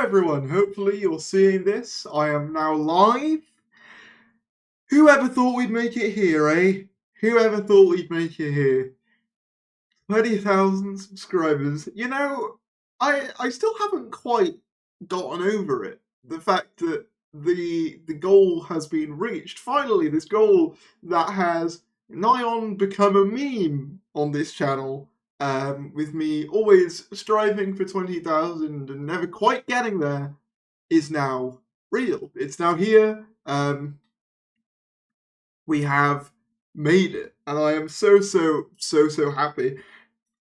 everyone, hopefully you're seeing this. I am now live. Whoever thought we'd make it here, eh? Whoever thought we'd make it here? 20,000 subscribers. You know, I still haven't quite gotten over it. The fact that the goal has been reached. Finally, this goal that has nigh on become a meme on this channel. With me always striving for 20,000 and never quite getting there, is now real. It's now here. We have made it, and I am so happy.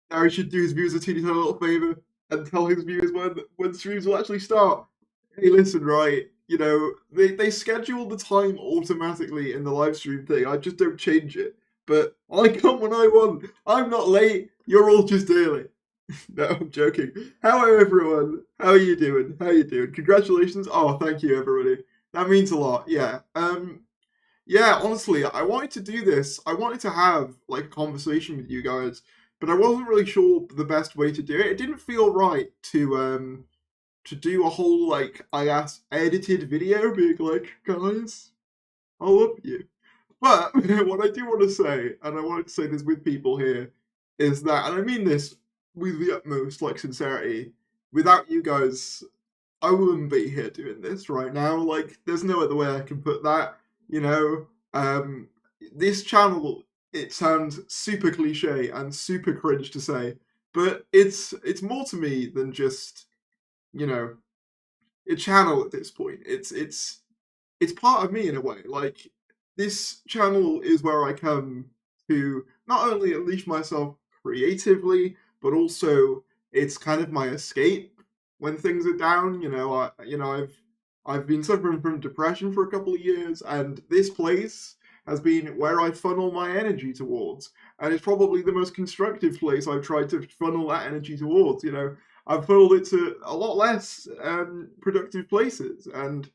Now he should do his viewers a teeny tiny little favour and tell his viewers when streams will actually start. Hey, listen, right? You know, they schedule the time automatically in the live stream thing. I just don't change it. But I come when I want. I'm not late. You're all just early. No, I'm joking. Hello, everyone. How are you doing? How are you doing? Congratulations. Oh, thank you, everybody. That means a lot. Yeah. Yeah, honestly, I wanted to do this. I wanted to have, like, a conversation with you guys, but I wasn't really sure the best way to do it. It didn't feel right to do a whole, like, I guess, edited video being like, guys, I love you. But what I do want to say, and I wanted to say this with people here, is that, and I mean this with the utmost, like, sincerity, without you guys, I wouldn't be here doing this right now. Like, there's no other way I can put that, you know? This channel, it sounds super cliche and super cringe to say, but it's more to me than just, you know, a channel at this point. It's part of me in a way. Like, this channel is where I come to not only unleash myself creatively, but also it's kind of my escape when things are down. You know, I've been suffering from depression for a couple of years, and this place has been where I funnel my energy towards. And it's probably the most constructive place I've tried to funnel that energy towards. You know, I've funneled it to a lot less productive places. And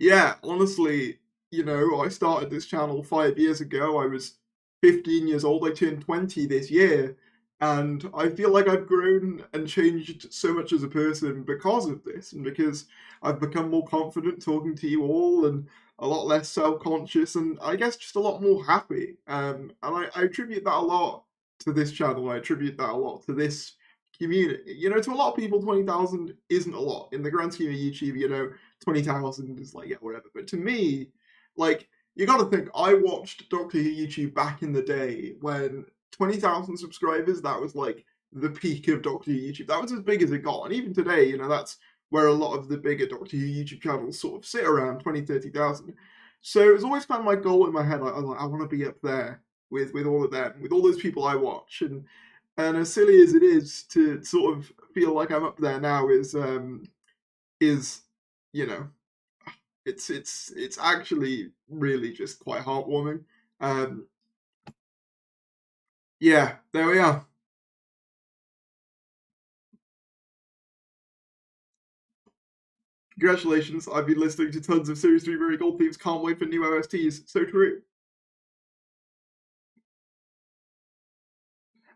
yeah, honestly, you know, I started this channel 5 years ago. I was 15 years old. I turned 20 this year. And I feel like I've grown and changed so much as a person because of this, and because I've become more confident talking to you all, and a lot less self-conscious, and I guess just a lot more happy. And I attribute that a lot to this channel. I attribute that a lot to this community. You know, to a lot of people, 20,000 isn't a lot. In the grand scheme of YouTube, you know, 20,000 is like, yeah, whatever. But to me, like, you gotta think, I watched Doctor Who YouTube back in the day when 20,000 subscribers, that was like the peak of Doctor Who YouTube. That was as big as it got. And even today, you know, that's where a lot of the bigger Doctor Who YouTube channels sort of sit around 20, 30,000. So it was always kind of my goal in my head. I want to be up there with all of them, with all those people I watch. And as silly as it is to sort of feel like I'm up there now is you know, it's actually really just quite heartwarming. Yeah, there we are. Congratulations, I've been listening to tons of Series 3 Very Gold themes, can't wait for new OSTs. So true.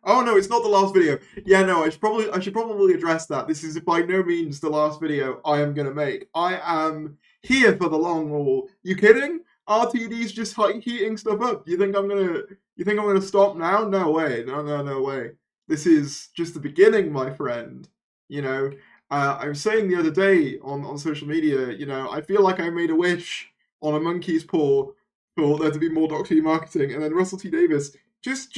Oh no, it's not the last video. Yeah, no, I should probably address that. This is by no means the last video I am gonna make. I am here for the long haul. You kidding? RTD's just heating stuff up. You think I'm gonna stop now? No way. No way. This is just the beginning, my friend. You know, I was saying the other day on social media, you know, I feel like I made a wish on a monkey's paw for there to be more Doctor Who marketing, and then Russell T Davies just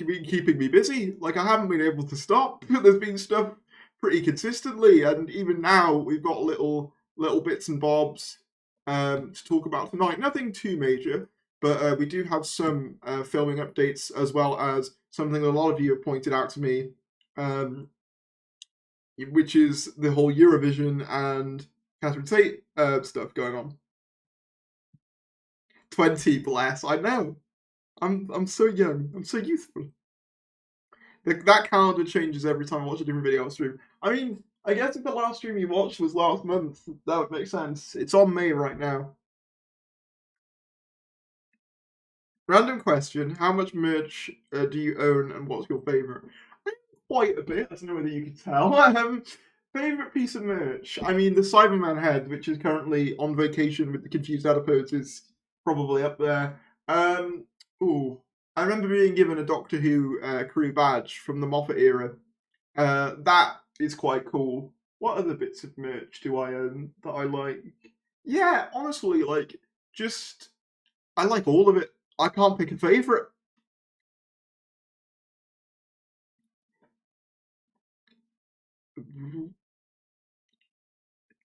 been keeping me busy. Like, I haven't been able to stop. There's been stuff pretty consistently, and even now we've got little bits and bobs to talk about tonight. Nothing too major, but we do have some filming updates, as well as something a lot of you have pointed out to me, which is the whole Eurovision and Catherine Tate stuff going on. 20, bless. I know. I'm so young. I'm so youthful. That calendar changes every time I watch a different video on stream. I mean, I guess if the last stream you watched was last month, that would make sense. It's on May right now. Random question: how much merch do you own, and what's your favorite? Quite a bit. I don't know whether you can tell. Favorite piece of merch? I mean, the Cyberman head, which is currently on vacation with the confused adipose, is probably up there. Ooh, I remember being given a Doctor Who crew badge from the Moffat era. That is quite cool. What other bits of merch do I own that I like? Yeah, honestly, like, just I like all of it. I can't pick a favorite.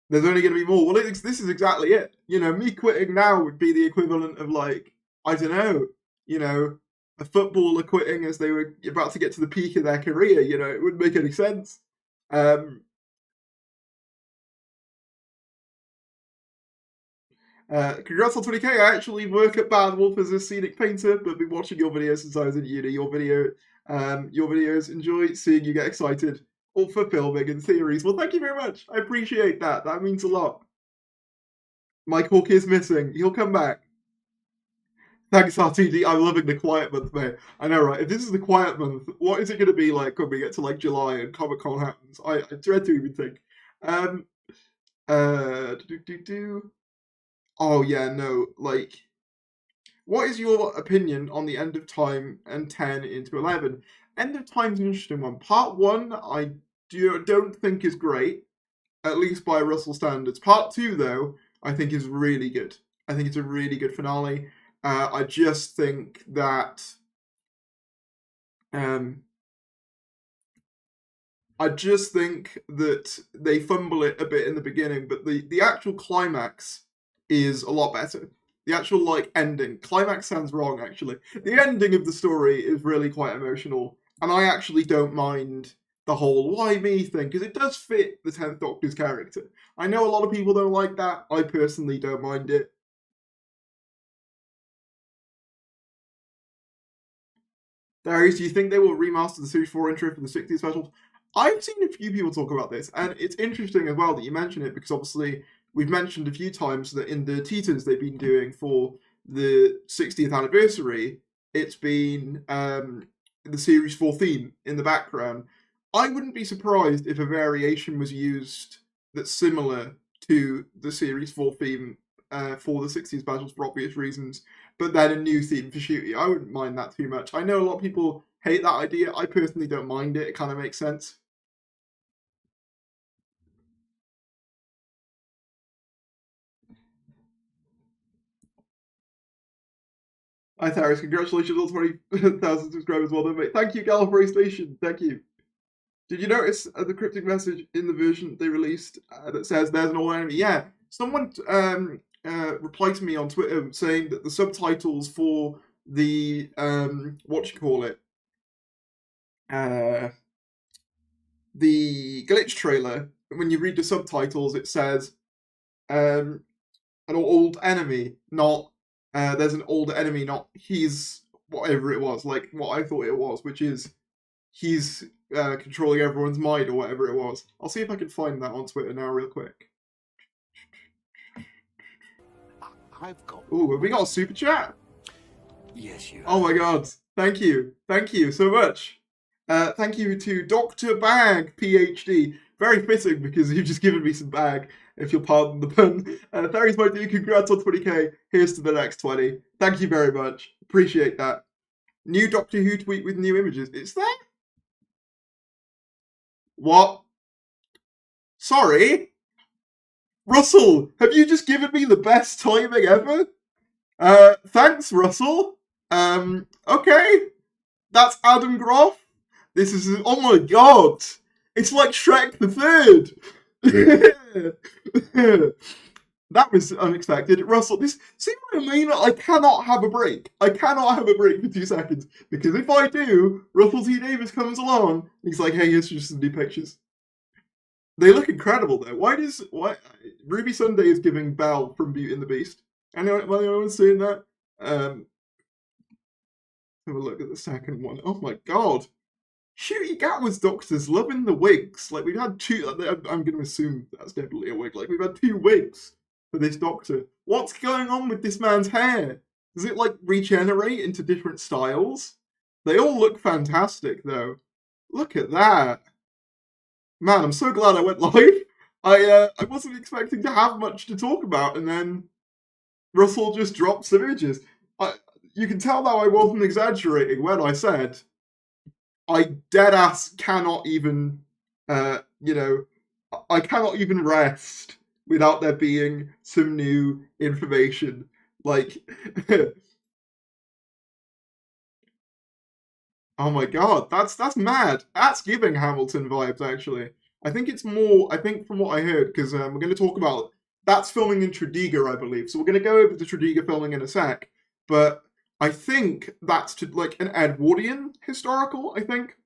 There's only going to be more. Well, this is exactly it. You know, me quitting now would be the equivalent of, like, I don't know, you know, a footballer quitting as they were about to get to the peak of their career. You know, it wouldn't make any sense. Um, Congrats on 20k. I actually work at Bad Wolf as a scenic painter, but been watching your videos since I was in uni. Your videos, enjoy seeing you get excited, all for filming and theories. Well, thank you very much. I appreciate that. That means a lot. Mike Hawke is missing. He'll come back. Thanks, RTD. I'm loving the quiet month, mate. I know, right? If this is the quiet month, what is it going to be like when we get to like July and Comic Con happens? I dread to even think. Um, do do do. Oh yeah, no. Like, what is your opinion on the End of Time and 10 into 11? End of Time's an interesting one. Part 1, I don't think is great, at least by Russell standards. Part 2, though, I think is really good. I think it's a really good finale. I just think that they fumble it a bit in the beginning, but the actual climax is a lot better. The actual like ending. Climax sounds wrong, actually. The ending of the story is really quite emotional, and I actually don't mind the whole "why me" thing because it does fit the 10th Doctor's character. I know a lot of people don't like that. I personally don't mind it. Darius, do you think they will remaster the Series 4 intro for the 60th special? I've seen a few people talk about this, and it's interesting as well that you mention it because obviously we've mentioned a few times that in the Tetons they've been doing for the 60th anniversary, it's been the Series 4 theme in the background. I wouldn't be surprised if a variation was used that's similar to the Series 4 theme for the 60s battles for obvious reasons, but then a new theme for Shooty. I wouldn't mind that too much. I know a lot of people hate that idea. I personally don't mind it. It kind of makes sense. Hi, Tharis. Congratulations on 20,000 subscribers. Well done, mate. Thank you, Gallifrey Station. Thank you. Did you notice the cryptic message in the version they released that says there's an all enemy? Yeah. Someone replied to me on Twitter saying that the subtitles for the the glitch trailer, when you read the subtitles, it says an old enemy, not there's an old enemy, not he's whatever it was, like what I thought it was, which is he's controlling everyone's mind or whatever it was. I'll see if I can find that on Twitter now, real quick. Ooh, have we got a super chat? Yes, you. Oh my god! Thank you so much. Thank you to Dr. Bag, PhD. Very fitting because you've just given me some bag, if you'll pardon the pun. Thanks, my dude. Congrats on 20k. Here's to the next 20. Thank you very much. Appreciate that. New Doctor Who tweet with new images. Is there? What? Sorry? Russell, have you just given me the best timing ever? Thanks, Russell. Okay. That's Adam Groff. This is, oh my god. It's like Shrek the Third. That was unexpected. Russell, see what I mean? I cannot have a break. I cannot have a break for 2 seconds. Because if I do, Russell T Davies comes along, and he's like, hey, here's just some new pictures. They look incredible though. Why Ruby Sunday is giving Belle from Beauty and the Beast? Anyone seeing that? Have a look at the second one. Oh my god. Shooty Gatwa's doctors loving the wigs. Like, we've had 2. I'm going to assume that's definitely a wig. Like, we've had 2 wigs for this doctor. What's going on with this man's hair? Does it, like, regenerate into different styles? They all look fantastic, though. Look at that. Man, I'm so glad I went live. I wasn't expecting to have much to talk about, and then Russell just dropped some images. You can tell now I wasn't exaggerating when I said I deadass cannot even, I cannot even rest without there being some new information. Like, oh my god, that's mad. That's giving Hamilton vibes, actually. I think it's more, I think from what I heard, because we're going to talk about, that's filming in Tredegar, I believe. So we're going to go over the Tredegar filming in a sec. But I think that's to, like an Edwardian historical, I think.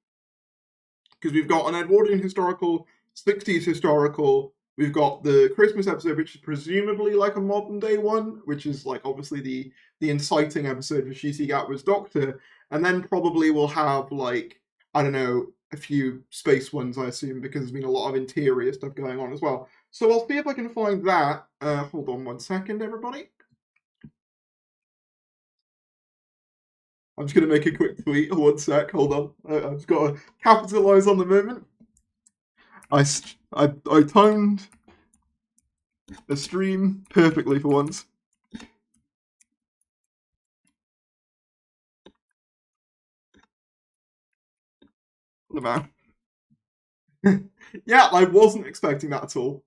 Because we've got an Edwardian historical, 60s historical, we've got the Christmas episode, which is presumably like a modern day one, which is like obviously the inciting episode for Shishi Gatwa's Doctor, and then probably we'll have like, I don't know, a few space ones, I assume, because there's been a lot of interior stuff going on as well. So I'll see if I can find that. Hold on 1 second, everybody. I'm just going to make a quick tweet. 1 sec, hold on. I've just got to capitalise on the moment. I timed the stream perfectly for once. The man. Yeah, I wasn't expecting that at all.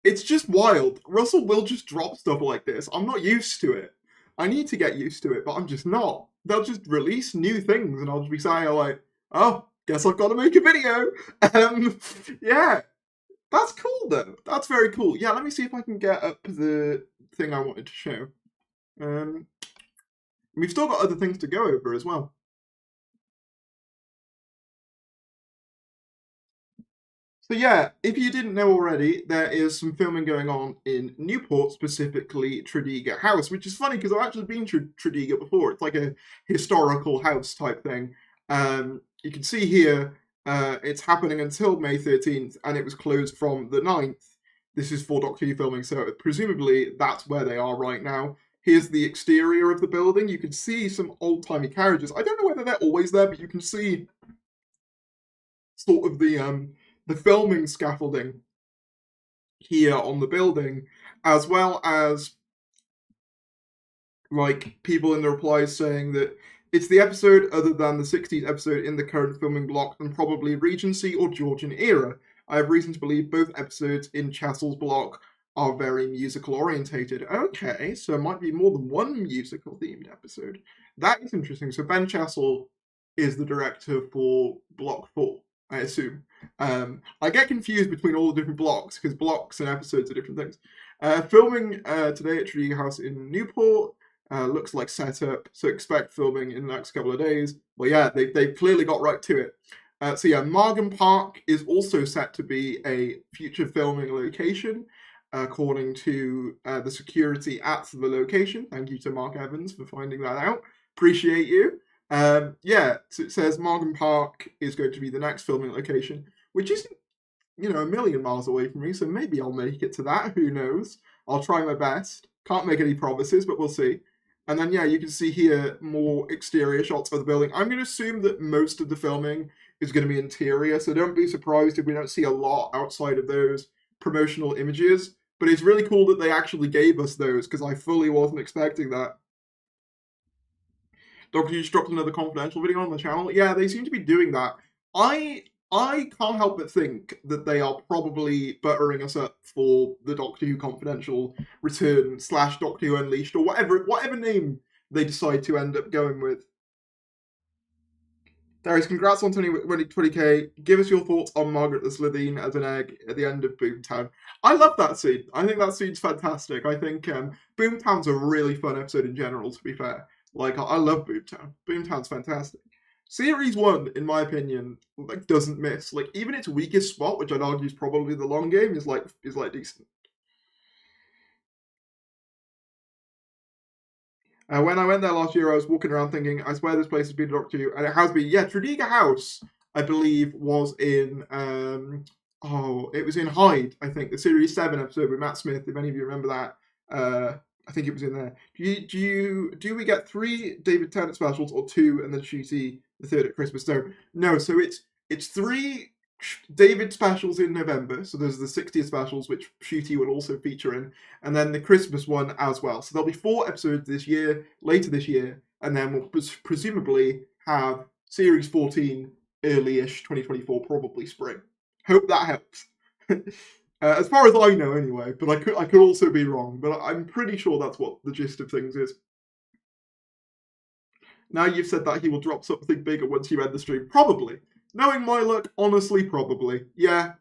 It's just wild. Russell will just drop stuff like this. I'm not used to it. I need to get used to it, but I'm just not. They'll just release new things, and I'll just be saying like, "Oh, guess I've got to make a video." Yeah, that's cool though. That's very cool. Yeah, let me see if I can get up the thing I wanted to show. We've still got other things to go over as well. So yeah, if you didn't know already, there is some filming going on in Newport, specifically Tredegar House, which is funny because I've actually been to Tredegar before. It's like a historical house type thing. You can see here, it's happening until May 13th, and it was closed from the 9th. This is for Doctor Who filming, so presumably that's where they are right now. Here's the exterior of the building. You can see some old-timey carriages. I don't know whether they're always there, but you can see sort of the filming scaffolding here on the building, as well as like people in the replies saying that it's the episode other than the 60s episode in the current filming block and probably Regency or Georgian era. I have reason to believe both episodes in Chassel's block are very musical orientated. Okay, so it might be more than one musical themed episode. That is interesting. So Ben Chassel is the director for Block 4, I assume. I get confused between all the different blocks because blocks and episodes are different things. Filming today at Tredegar House in Newport. Looks like setup, so expect filming in the next couple of days. Well, yeah, they've clearly got right to it. So yeah, Margam Park is also set to be a future filming location, according to the security at the location. Thank you to Mark Evans for finding that out. Appreciate you. Yeah, so it says Margam Park is going to be the next filming location, which isn't, a million miles away from me, so maybe I'll make it to that. Who knows? I'll try my best. Can't make any promises, but we'll see. And then, yeah, you can see here more exterior shots of the building. I'm going to assume that most of the filming is going to be interior, so don't be surprised if we don't see a lot outside of those promotional images. But it's really cool that they actually gave us those, because I fully wasn't expecting that. Doctor Who just dropped another confidential video on the channel. Yeah, they seem to be doing that. I can't help but think that they are probably buttering us up for the Doctor Who Confidential return / Doctor Who Unleashed, or whatever name they decide to end up going with. Darius, congrats on 20k. Give us your thoughts on Margaret the Slitheen as an egg at the end of Boomtown. I love that scene. I think that scene's fantastic. I think Boomtown's a really fun episode in general, to be fair. Like, I love Boomtown. Boomtown's fantastic. Series 1, in my opinion, like doesn't miss. Like, even its weakest spot, which I'd argue is probably the long game, is like decent. When I went there last year, I was walking around thinking, I swear this place has been a Doctor Who, and it has been. Yeah, Tredegar House, I believe, was in it was in Hyde, I think, the Series 7 episode with Matt Smith, if any of you remember that. I think it was in there. Do we get 3 David Tennant specials or 2 and then Shooty the 3rd at Christmas? No. So it's 3 David specials in November, so there's the 60th specials, which Shooty will also feature in, and then the Christmas one as well. So there'll be 4 episodes this year, later this year, and then we'll presumably have Series 14 early-ish 2024, probably spring. Hope that helps. As far as I know, anyway, but I could also be wrong, but I'm pretty sure that's what the gist of things is. Now you've said that he will drop something bigger once you end the stream. Probably. Knowing my luck, honestly, probably. Yeah.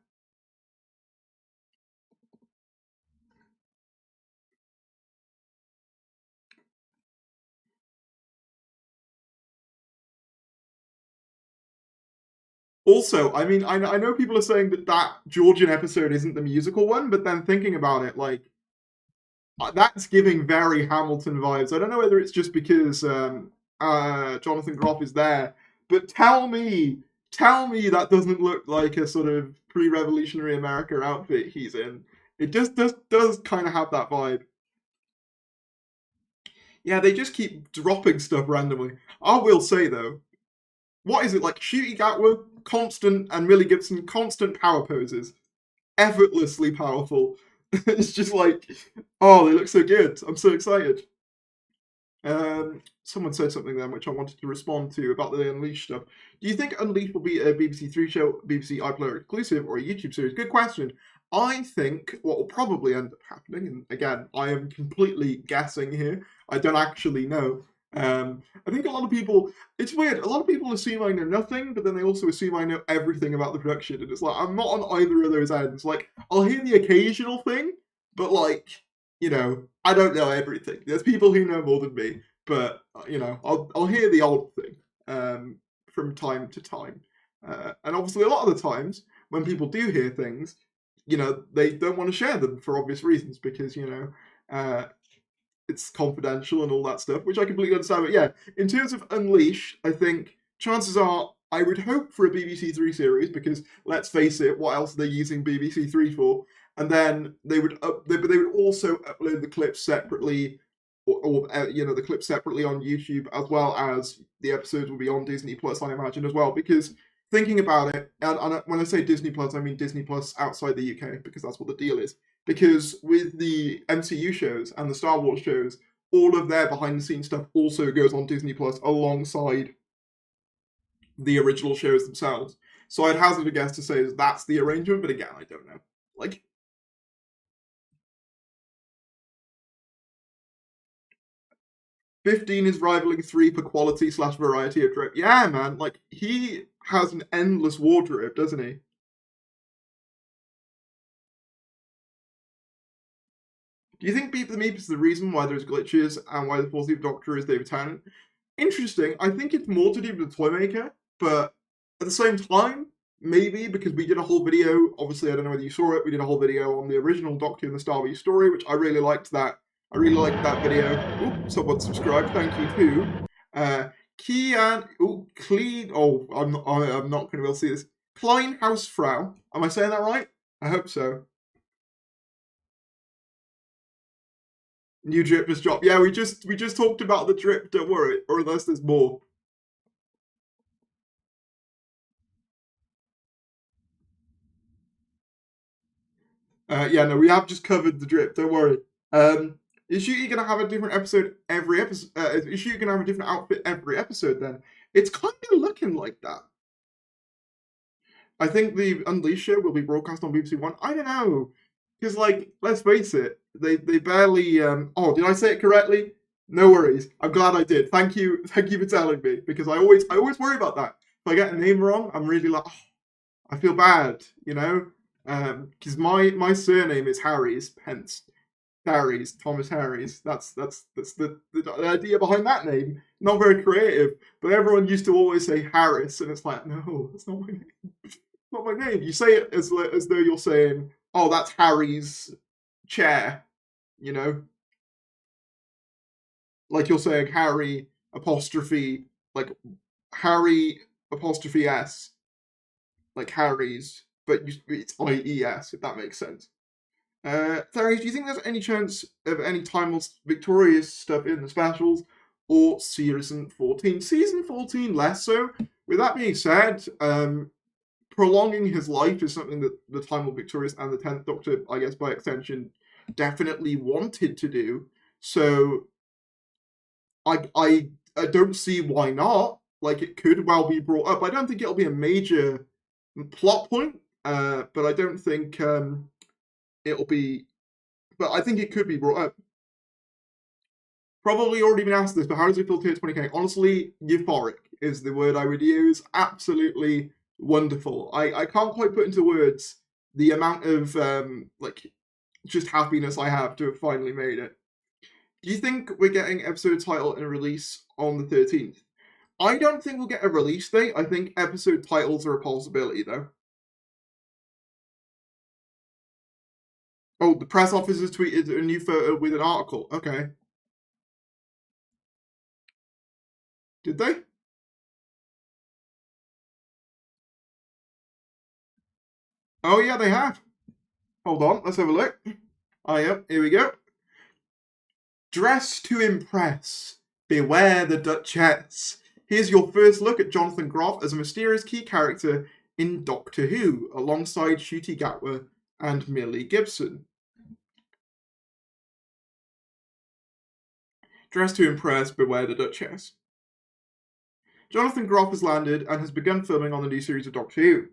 Also, I mean, I know people are saying that Georgian episode isn't the musical one, but then thinking about it, like, that's giving very Hamilton vibes. I don't know whether it's just because Jonathan Groff is there, but tell me that doesn't look like a sort of pre-revolutionary America outfit he's in. It just does kind of have that vibe. Yeah, they just keep dropping stuff randomly. I will say though, what is it like? Shooty Gatwa, constant, and Millie Gibson, constant power poses, effortlessly powerful. It's just like, oh, they look so good. I'm so excited. Someone said something then which I wanted to respond to about the Unleashed stuff. Do you think Unleashed will be a BBC Three show, BBC iPlayer exclusive, or a YouTube series? Good question. I think what will probably end up happening, and again, I am completely guessing here, I don't actually know. I think a lot of people, it's weird, a lot of people assume I know nothing, but then they also assume I know everything about the production, and it's like, I'm not on either of those ends. Like, I'll hear the occasional thing, but like, you know, I don't know everything. There's people who know more than me, but you know, I'll hear the odd thing from time to time, and obviously a lot of the times when people do hear things, you know, they don't want to share them for obvious reasons because you know it's confidential and all that stuff, which I completely understand. But yeah, in terms of Unleash, I think chances are I would hope for a BBC Three series because let's face it, what else are they using BBC Three for? And then they would also upload the clips separately, or you know, the clips separately on YouTube, as well as the episodes will be on Disney Plus, I imagine, as well. Because thinking about it, and when I say Disney Plus, I mean Disney Plus outside the UK, because that's what the deal is. Because with the MCU shows and the Star Wars shows, all of their behind-the-scenes stuff also goes on Disney Plus alongside the original shows themselves. So I'd hazard a guess to say that's the arrangement, but again, I don't know. Like, 15 is rivaling 3 for quality / variety of drip. Yeah, man, like, he has an endless wardrobe, doesn't he? Do you think Beat the Meep is the reason why there's glitches and why the 14th Doctor is David Tennant? Interesting. I think it's more to do with the Toymaker, but at the same time, maybe because we did a whole video, obviously I don't know whether you saw it, we did a whole video on the original Doctor and the Star Wars story, which I really liked that. I really liked that video. Ooh, someone subscribed, thank you too. Kian, Clean, I'm not going to be able to see this. Kleinhausfrau, am I saying that right? I hope so. New drip has dropped. Yeah, we just talked about the drip, don't worry, or unless there's more. Yeah, no, we have just covered the drip, don't worry. Is Shooty gonna have a different episode every episode? Is Shooty gonna have a different outfit every episode then? It's kind of looking like that. I think the Unleashed show will be broadcast on BBC One. I don't know. Because, like, let's face it, they barely. Oh, did I say it correctly? No worries. I'm glad I did. Thank you for telling me because I always worry about that. If I get a name wrong, I'm really like, oh, I feel bad, you know, because my surname is Harries, hence Harries, Thomas Harries. That's the idea behind that name. Not very creative, but everyone used to always say Harris, and it's like, no, that's not my name. Not my name. You say it as though you're saying, oh, that's Harry's chair, you know? Like you're saying Harry apostrophe, like Harry apostrophe S, like Harry's, but it's IES, if that makes sense. Thierry, do you think there's any chance of any timeless victorious stuff in the specials or season 14? Season 14 less so. With that being said, prolonging his life is something that the Time Lord Victorious and the 10th Doctor, I guess by extension, definitely wanted to do. So I don't see why not. Like, it could well be brought up. I don't think it'll be a major plot point, but I don't think it'll be. But I think it could be brought up. Probably already been asked this, but how does it feel to hit 20k? Honestly, euphoric is the word I would use. Absolutely wonderful. I can't quite put into words the amount of like just happiness I have to have finally made it. Do you think we're getting episode title and release on the 13th? I don't think we'll get a release date. I think episode titles are a possibility, though. Oh, the press office has tweeted a new photo with an article. Okay. Did they? Oh, yeah, they have. Hold on, let's have a look. Oh, yeah, here we go. Dress to impress. Beware the Duchess. Here's your first look at Jonathan Groff as a mysterious key character in Doctor Who, alongside Ncuti Gatwa and Millie Gibson. Dress to impress, beware the Duchess. Jonathan Groff has landed and has begun filming on the new series of Doctor Who.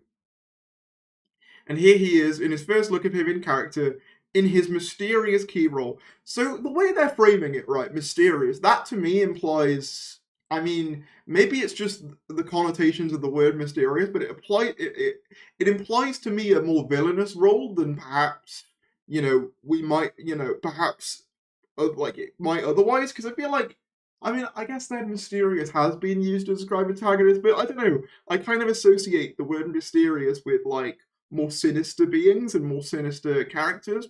And here he is in his first look of him in character in his mysterious key role. So the way they're framing it, right, mysterious, that to me implies, I mean, maybe it's just the connotations of the word mysterious, but it implies to me a more villainous role than perhaps, we might, perhaps like it might otherwise, because I feel like, I mean, I guess that mysterious has been used to describe antagonists, but I don't know, I kind of associate the word mysterious with like more sinister beings and more sinister characters,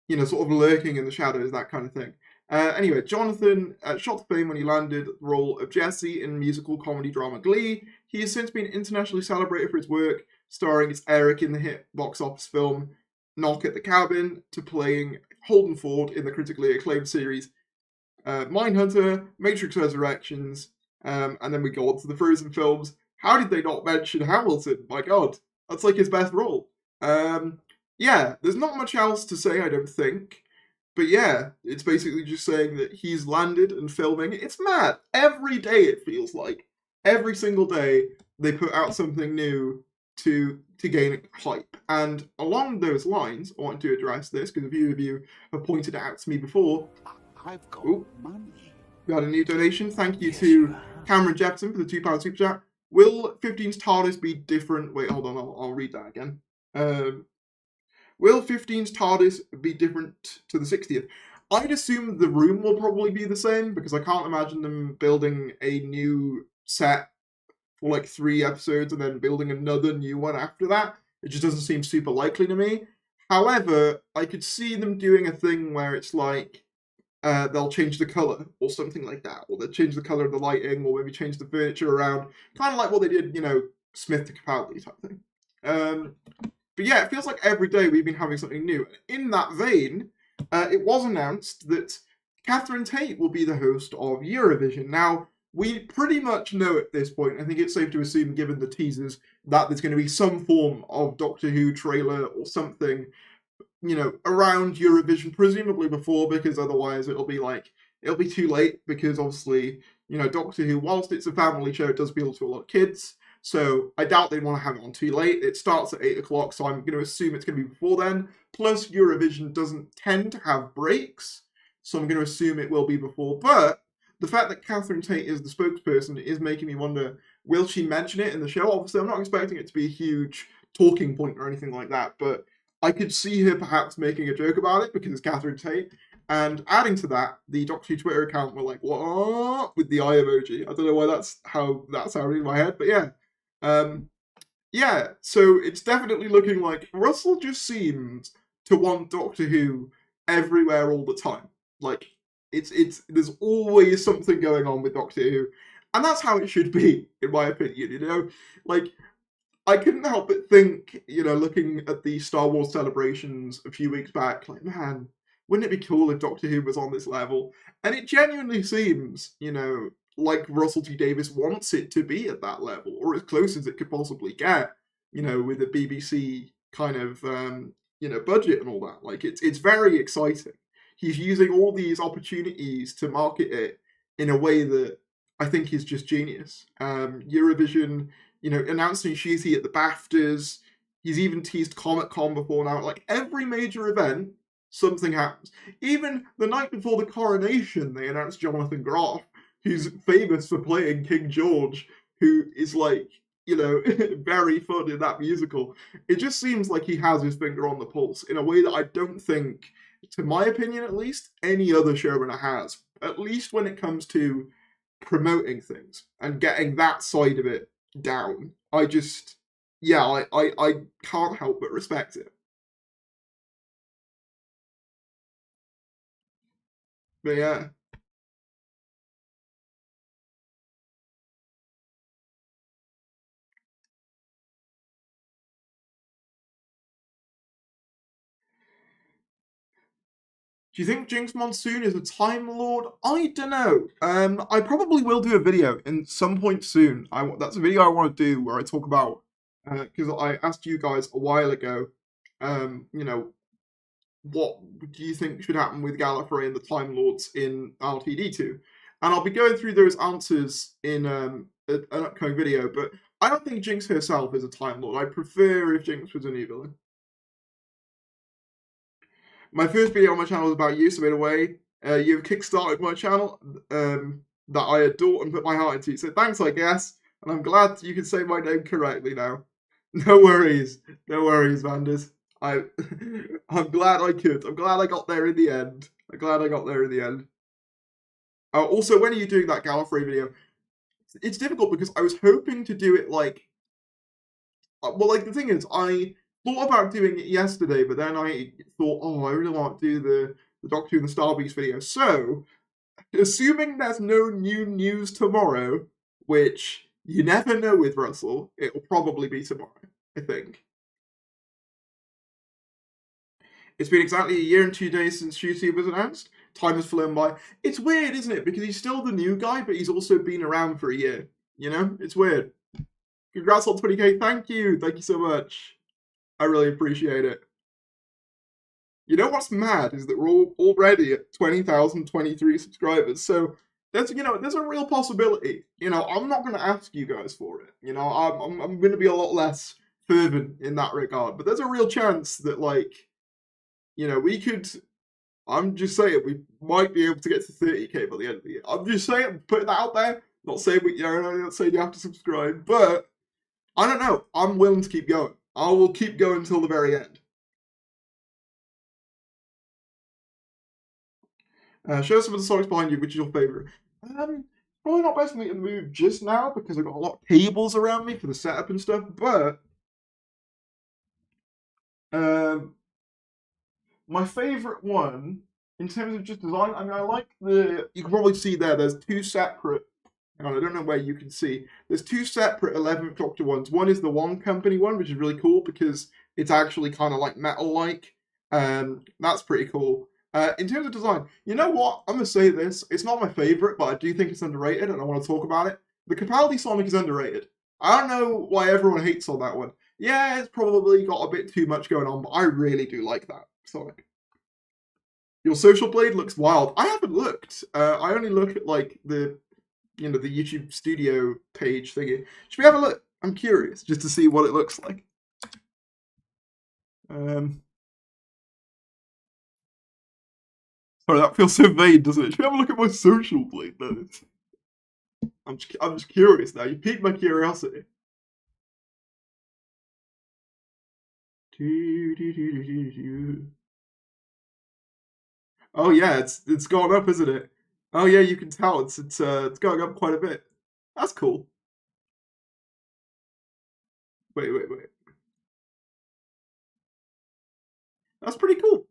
sort of lurking in the shadows, that kind of thing. Anyway, Jonathan shot to fame when he landed the role of Jesse in musical comedy drama Glee. He has since been internationally celebrated for his work, starring as Eric in the hit box office film Knock at the Cabin, to playing Holden Ford in the critically acclaimed series Mindhunter, Matrix Resurrections, and then we go on to the Frozen films. How did they not mention Hamilton? My God, that's like his best role. Yeah, there's not much else to say, I don't think. But yeah, it's basically just saying that he's landed and filming. It's mad. Every day it feels like. Every single day they put out something new to gain hype. And along those lines, I want to address this because a few of you have pointed it out to me before. I've got money. We had a new donation. Thank you to Cameron Jepson for the £2 super chat. Will 15's TARDIS be different? Wait, hold on. I'll read that again. Will 15's TARDIS be different to the 60th? I'd assume the room will probably be the same because I can't imagine them building a new set for like 3 episodes and then building another new one after that. It just doesn't seem super likely to me. However, I could see them doing a thing where it's like they'll change the colour or something like that, or they'll change the colour of the lighting, or maybe change the furniture around, kind of like what they did, Smith to Capaldi type thing. But yeah, it feels like every day we've been having something new. In that vein, it was announced that Catherine Tate will be the host of Eurovision. Now, we pretty much know at this point, I think it's safe to assume, given the teasers, that there's going to be some form of Doctor Who trailer or something, around Eurovision, presumably before, because otherwise it'll be too late, because obviously, Doctor Who, whilst it's a family show, it does appeal to a lot of kids. So I doubt they'd want to have it on too late. It starts at 8 o'clock, so I'm going to assume it's going to be before then. Plus, Eurovision doesn't tend to have breaks, so I'm going to assume it will be before. But the fact that Catherine Tate is the spokesperson is making me wonder, will she mention it in the show? Obviously, I'm not expecting it to be a huge talking point or anything like that, but I could see her perhaps making a joke about it because it's Catherine Tate. And adding to that, the Doctor Who Twitter account were like, what? With the eye emoji. I don't know why that's how that sounded in my head, but yeah. Yeah, so it's definitely looking like Russell just seems to want Doctor Who everywhere all the time. Like, there's always something going on with Doctor Who, and that's how it should be, in my opinion, Like, I couldn't help but think, looking at the Star Wars celebrations a few weeks back, like, man, wouldn't it be cool if Doctor Who was on this level? And it genuinely seems, like Russell T Davies wants it to be at that level, or as close as it could possibly get. with the BBC kind of budget and all that. Like it's very exciting. He's using all these opportunities to market it in a way that I think is just genius. Eurovision, announcing Shooty at the BAFTAs. He's even teased Comic Con before now. Like every major event, something happens. Even the night before the coronation, they announced Jonathan Groff, who's famous for playing King George, who is like, very fun in that musical. It just seems like he has his finger on the pulse in a way that I don't think, to my opinion at least, any other showrunner has. At least when it comes to promoting things and getting that side of it down. I can't help but respect it. But yeah. Do you think Jinx Monsoon is a Time Lord? I don't know. I probably will do a video in some point soon. That's a video I want to do where I talk about because I asked you guys a while ago, what do you think should happen with Gallifrey and the Time Lords in RTD2? And I'll be going through those answers in an upcoming video. But I don't think Jinx herself is a Time Lord. I prefer if Jinx was a new villain. My first video on my channel was about you, so in a way, you've kickstarted my channel that I adore and put my heart into. So thanks, I guess, and I'm glad you can say my name correctly now. No worries, Vanders. I'm glad I could. I'm glad I got there in the end. Also, when are you doing that Gallifrey video? It's difficult because I was hoping to do it like the thing is, I thought about doing it yesterday, but then I thought, I really want to do the Doctor Who and the Star Beast video. So, assuming there's no new news tomorrow, which you never know with Russell, it will probably be tomorrow, I think. It's been exactly a year and 2 days since Shooty was announced. Time has flown by. It's weird, isn't it? Because he's still the new guy, but he's also been around for a year. It's weird. Congrats on 20k. Thank you so much. I really appreciate it. You know what's mad is that we're already at 20,023 subscribers. So there's a real possibility. I'm not going to ask you guys for it. I'm going to be a lot less fervent in that regard. But there's a real chance that we could. I'm just saying we might be able to get to 30k by the end of the year. I'm just saying, putting that out there. Not saying not saying you have to subscribe, but I don't know. I'm willing to keep going. I will keep going until the very end. Show some of the songs behind you. Which is your favorite? Probably not best for me to move just now because I've got a lot of cables around me for the setup and stuff. But my favorite one in terms of just design. I mean, I like the. You can probably see there. There's two separate. I don't know where you can see. There's two separate 11th Doctor ones. One is the One Company one, which is really cool because it's actually kind of like metal-like. That's pretty cool. In terms of design, you know what? I'm going to say this. It's not my favorite, but I do think it's underrated, and I want to talk about it. The Capaldi Sonic is underrated. I don't know why everyone hates on that one. Yeah, it's probably got a bit too much going on, but I really do like that Sonic. Your Social Blade looks wild. I haven't looked. I only look at the YouTube studio page thingy. Should we have a look? I'm curious just to see what it looks like. Sorry, that feels so vain, doesn't it? Should we have a look at my Social Blade, though? I'm just curious now. You piqued my curiosity. Oh yeah, it's gone up, isn't it? Oh yeah, you can tell it's going up quite a bit. That's cool. Wait. That's pretty cool.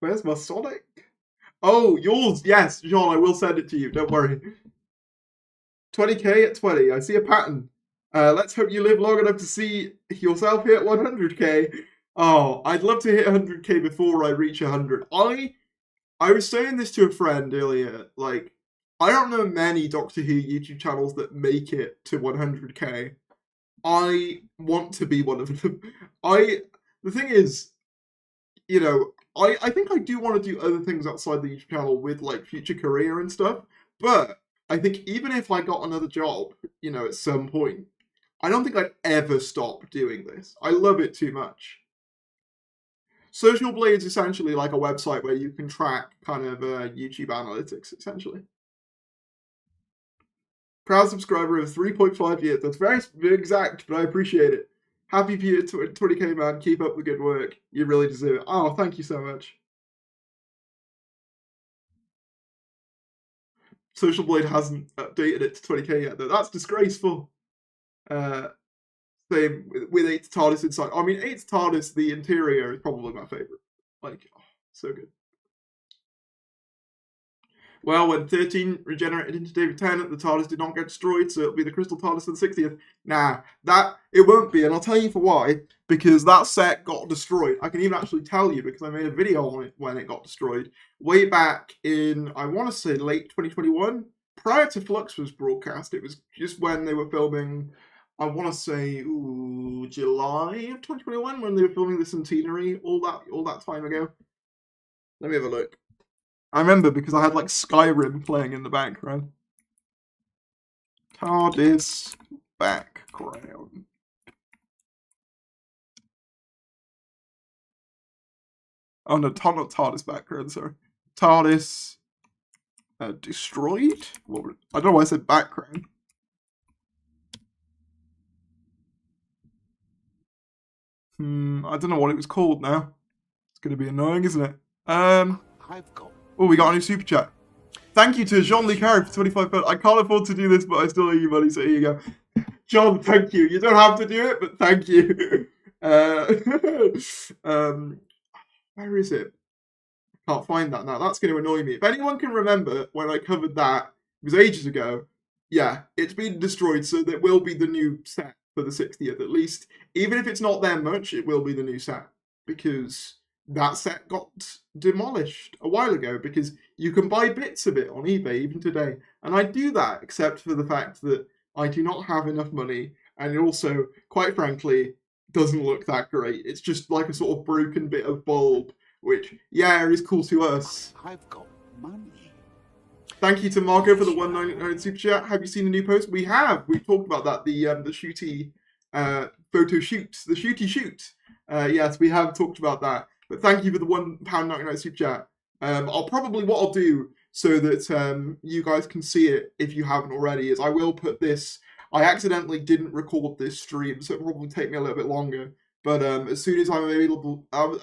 Where's my Sonic? Oh, yours. Yes, Jean, I will send it to you. Don't worry. 20k at 20. I see a pattern. Let's hope you live long enough to see yourself hit 100k. Oh, I'd love to hit 100k before I reach 100. I was saying this to a friend earlier. I don't know many Doctor Who YouTube channels that make it to 100k. I want to be one of them. The thing is, you know, I think I do want to do other things outside the YouTube channel with like future career and stuff. But I think even if I got another job, you know, at some point, I don't think I'd ever stop doing this. I love it too much. Social Blade is essentially like a website where you can track kind of YouTube analytics, essentially. Proud subscriber of 3.5 years. That's very exact, but I appreciate it. Happy for you, 20k man. Keep up the good work. You really deserve it. Oh, thank you so much. Social Blade hasn't updated it to 20k yet, though. That's disgraceful. Same with 8's TARDIS inside. I mean, 8's TARDIS, the interior is probably my favorite. Like, oh, so good. Well, when 13 regenerated into David Tennant, the TARDIS did not get destroyed, so it'll be the Crystal TARDIS of the 60th. Nah, it won't be, and I'll tell you for why. Because that set got destroyed. I can even actually tell you because I made a video on it when it got destroyed. Way back in, I want to say, late 2021. Prior to Flux was broadcast, it was just when they were filming, I want to say, July of 2021, when they were filming the Centenary, all that time ago. Let me have a look. I remember because I had like Skyrim playing in the background. TARDIS background. Oh no, not TARDIS background, sorry. TARDIS destroyed? I don't know why I said background. I don't know what it was called now. It's going to be annoying, isn't it? Oh, we got a new super chat. Thank you to Jean-Luc Harry for 25 pounds. I can't afford to do this, but I still owe you money, so here you go. John, thank you. You don't have to do it, but thank you. Where is it? I can't find that now. That's going to annoy me. If anyone can remember when I covered that, it was ages ago. Yeah, it's been destroyed, so there will be the new set for the 60th, at least. Even if it's not there much, it will be the new set. Because that set got demolished a while ago because you can buy bits of it on eBay even today. And I do that except for the fact that I do not have enough money, and it also, quite frankly, doesn't look that great. It's just like a sort of broken bit of bulb, which, yeah, is cool to us. I've got money. Thank you to Marco for the 199 super chat. Have you seen the new post? We have. We talked about that. The shooty photo shoot. The shooty shoot. Yes, we have talked about that. But thank you for the £1.99 super chat. What I'll do so that you guys can see it if you haven't already is I will put this. I accidentally didn't record this stream, so it'll probably take me a little bit longer. But as soon as I'm able to, I'll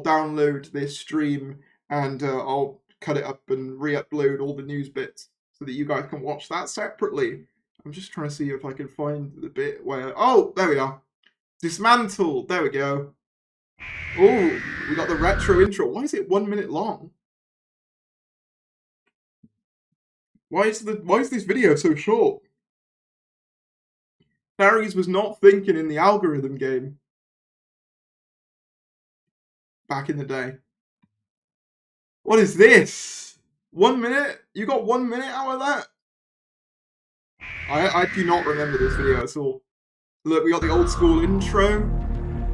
download this stream and I'll cut it up and re-upload all the news bits so that you guys can watch that separately. I'm just trying to see if I can find the bit where. Oh, there we are. Dismantled. There we go. Oh, we got the retro intro. Why is it 1 minute long? Why is this video so short? Barry's was not thinking in the algorithm game back in the day. What is this? 1 minute? You got 1 minute out of that? I do not remember this video at all. Look, we got the old school intro.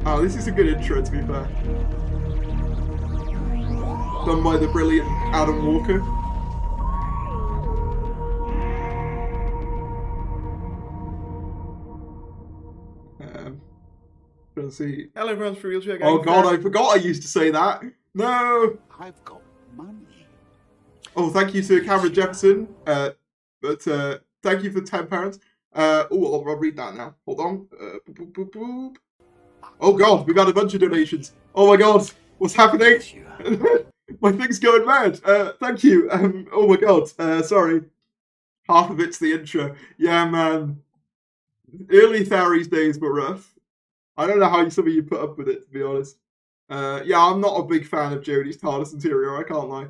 Oh, this is a good intro, to be fair. Done by the brilliant Adam Walker. Let's see. Hello, friends, for wheelchair gang. Oh god, I forgot I used to say that. No. I've got money. Oh, thank you to Cameron Jefferson. Thank you for £10. I'll read that now. Hold on. Boop, boop, boop. Oh god, we've got a bunch of donations. Oh my god, what's happening? My thing's going mad. Thank you. Oh my god. Sorry. Half of it's the intro. Yeah, man. Early Theories days were rough. I don't know how some of you put up with it, to be honest. Yeah, I'm not a big fan of Jodie's TARDIS interior, I can't lie.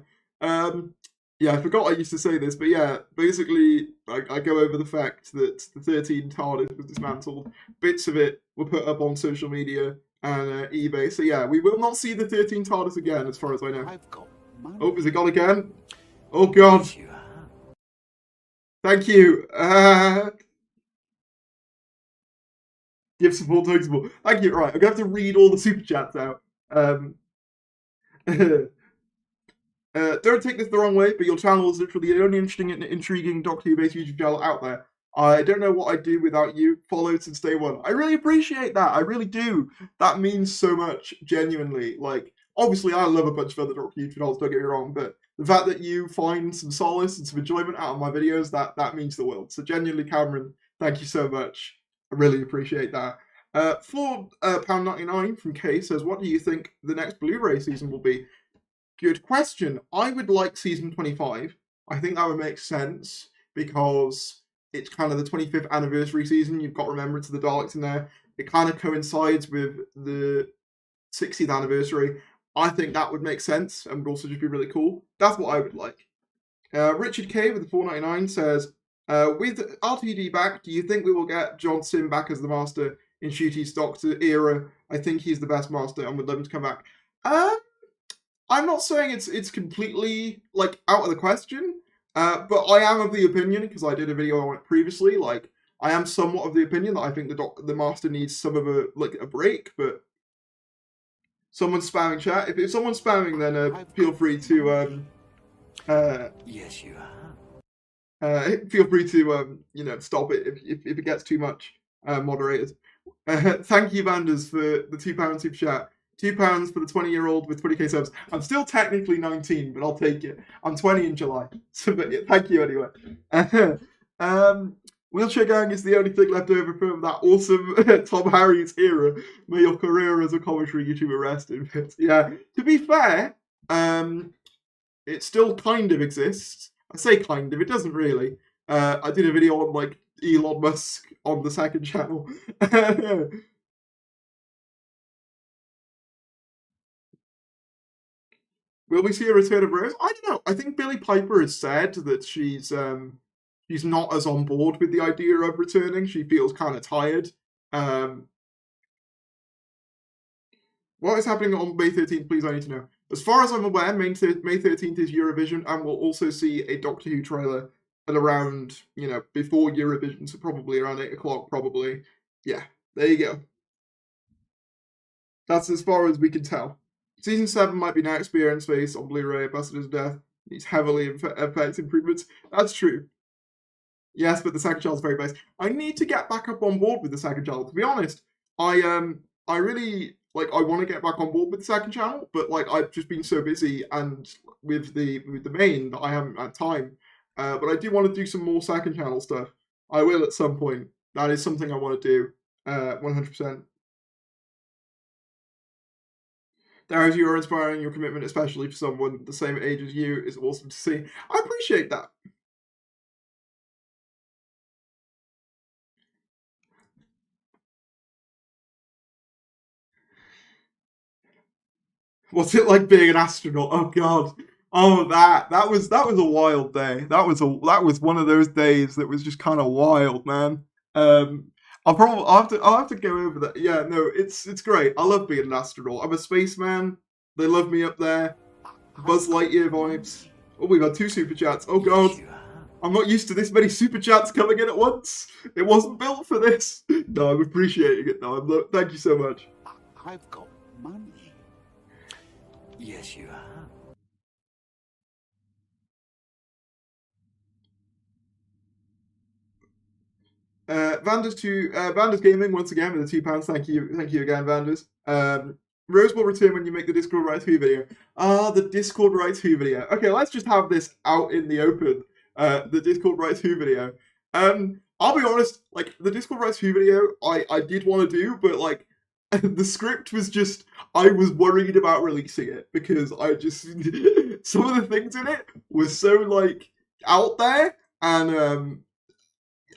Yeah, I forgot I used to say this, but yeah, basically, I go over the fact that the 13 TARDIS was dismantled. Bits of it were put up on social media and eBay. So yeah, we will not see the 13 TARDIS again, as far as I know. I've got money. Oh, is it gone again? Oh god. Yes, you have. Thank you. Give support, take support. Thank you. Right, I'm gonna have to read all the super chats out. Don't take this the wrong way, but your channel is literally the only interesting and intriguing Doctor Who-based YouTube channel out there. I don't know what I'd do without you. Followed since day one. I really appreciate that. I really do. That means so much, genuinely. Like, obviously, I love a bunch of other Doctor Who channels, don't get me wrong, but the fact that you find some solace and some enjoyment out of my videos, that means the world. So genuinely, Cameron, thank you so much. I really appreciate that. For £1.99 from Kay says, what do you think the next Blu-ray season will be? Good question. I would like season 25. I think that would make sense because it's kind of the 25th anniversary season. You've got Remembrance of the Daleks in there. It kind of coincides with the 60th anniversary. I think that would make sense and would also just be really cool. That's what I would like. Richard K with the $4.99 says, with RTD back, do you think we will get John Sim back as the Master in Ncuti's Doctor era? I think he's the best Master and would love him to come back. I'm not saying it's completely like out of the question, but I am of the opinion, because I did a video on it previously, like I am somewhat of the opinion that I think the Master needs some of a break. But someone's spamming chat. If someone's spamming, then feel free to Yes, you have. feel free to stop it if it gets too much. Moderators. Thank you, Vanders, for the £2 super chat. £2 for the 20-year-old with 20k subs. I'm still technically 19, but I'll take it. I'm 20 in July. So, but yeah, thank you anyway. Wheelchair Gang is the only thing left over from that awesome Tom Harries era. May your career as a commentary YouTuber rest in peace. Yeah, to be fair, it still kind of exists. I say kind of, it doesn't really. I did a video on like Elon Musk on the second channel. Will we see a return of Rose? I don't know. I think Billie Piper has said that she's not as on board with the idea of returning. She feels kind of tired. What is happening on May 13th, please, I need to know. As far as I'm aware, May 13th is Eurovision, and we'll also see a Doctor Who trailer at around, before Eurovision, so probably around 8 o'clock, probably. Yeah, there you go. That's as far as we can tell. Season 7 might be now experience based on Blu-ray. Ambassador's Death needs heavily effects improvements. That's true. Yes, but the second child's very base. I need to get back up on board with the second child. To be honest, I really I want to get back on board with the second channel, but I've just been so busy and with the main that I haven't had time. But I do want to do some more second channel stuff. I will at some point. That is something I want to do. 100%. Darius, you are inspiring. Your commitment, especially for someone the same age as you, is awesome to see. I appreciate that. What's it like being an astronaut? Oh god. Oh, that was a wild day. That was one of those days that was just kind of wild, man. I'll have to go over that. Yeah, no, it's great. I love being an astronaut. I'm a spaceman. They love me up there. Buzz Lightyear vibes. Oh, we got 2 super chats. Oh god. I'm not used to this many super chats coming in at once. It wasn't built for this. No, I'm appreciating it though. Thank you so much. I've got money. Yes, you have. Vanders Gaming once again with the £2. Thank you again, Vanders. Rose will return when you make the Discord Rights Who video. The Discord Rights Who video. Okay, let's just have this out in the open. The Discord Rights Who video. I'll be honest, the Discord Rights Who video, I did want to do, but the script was just, I was worried about releasing it because I just some of the things in it were so out there, and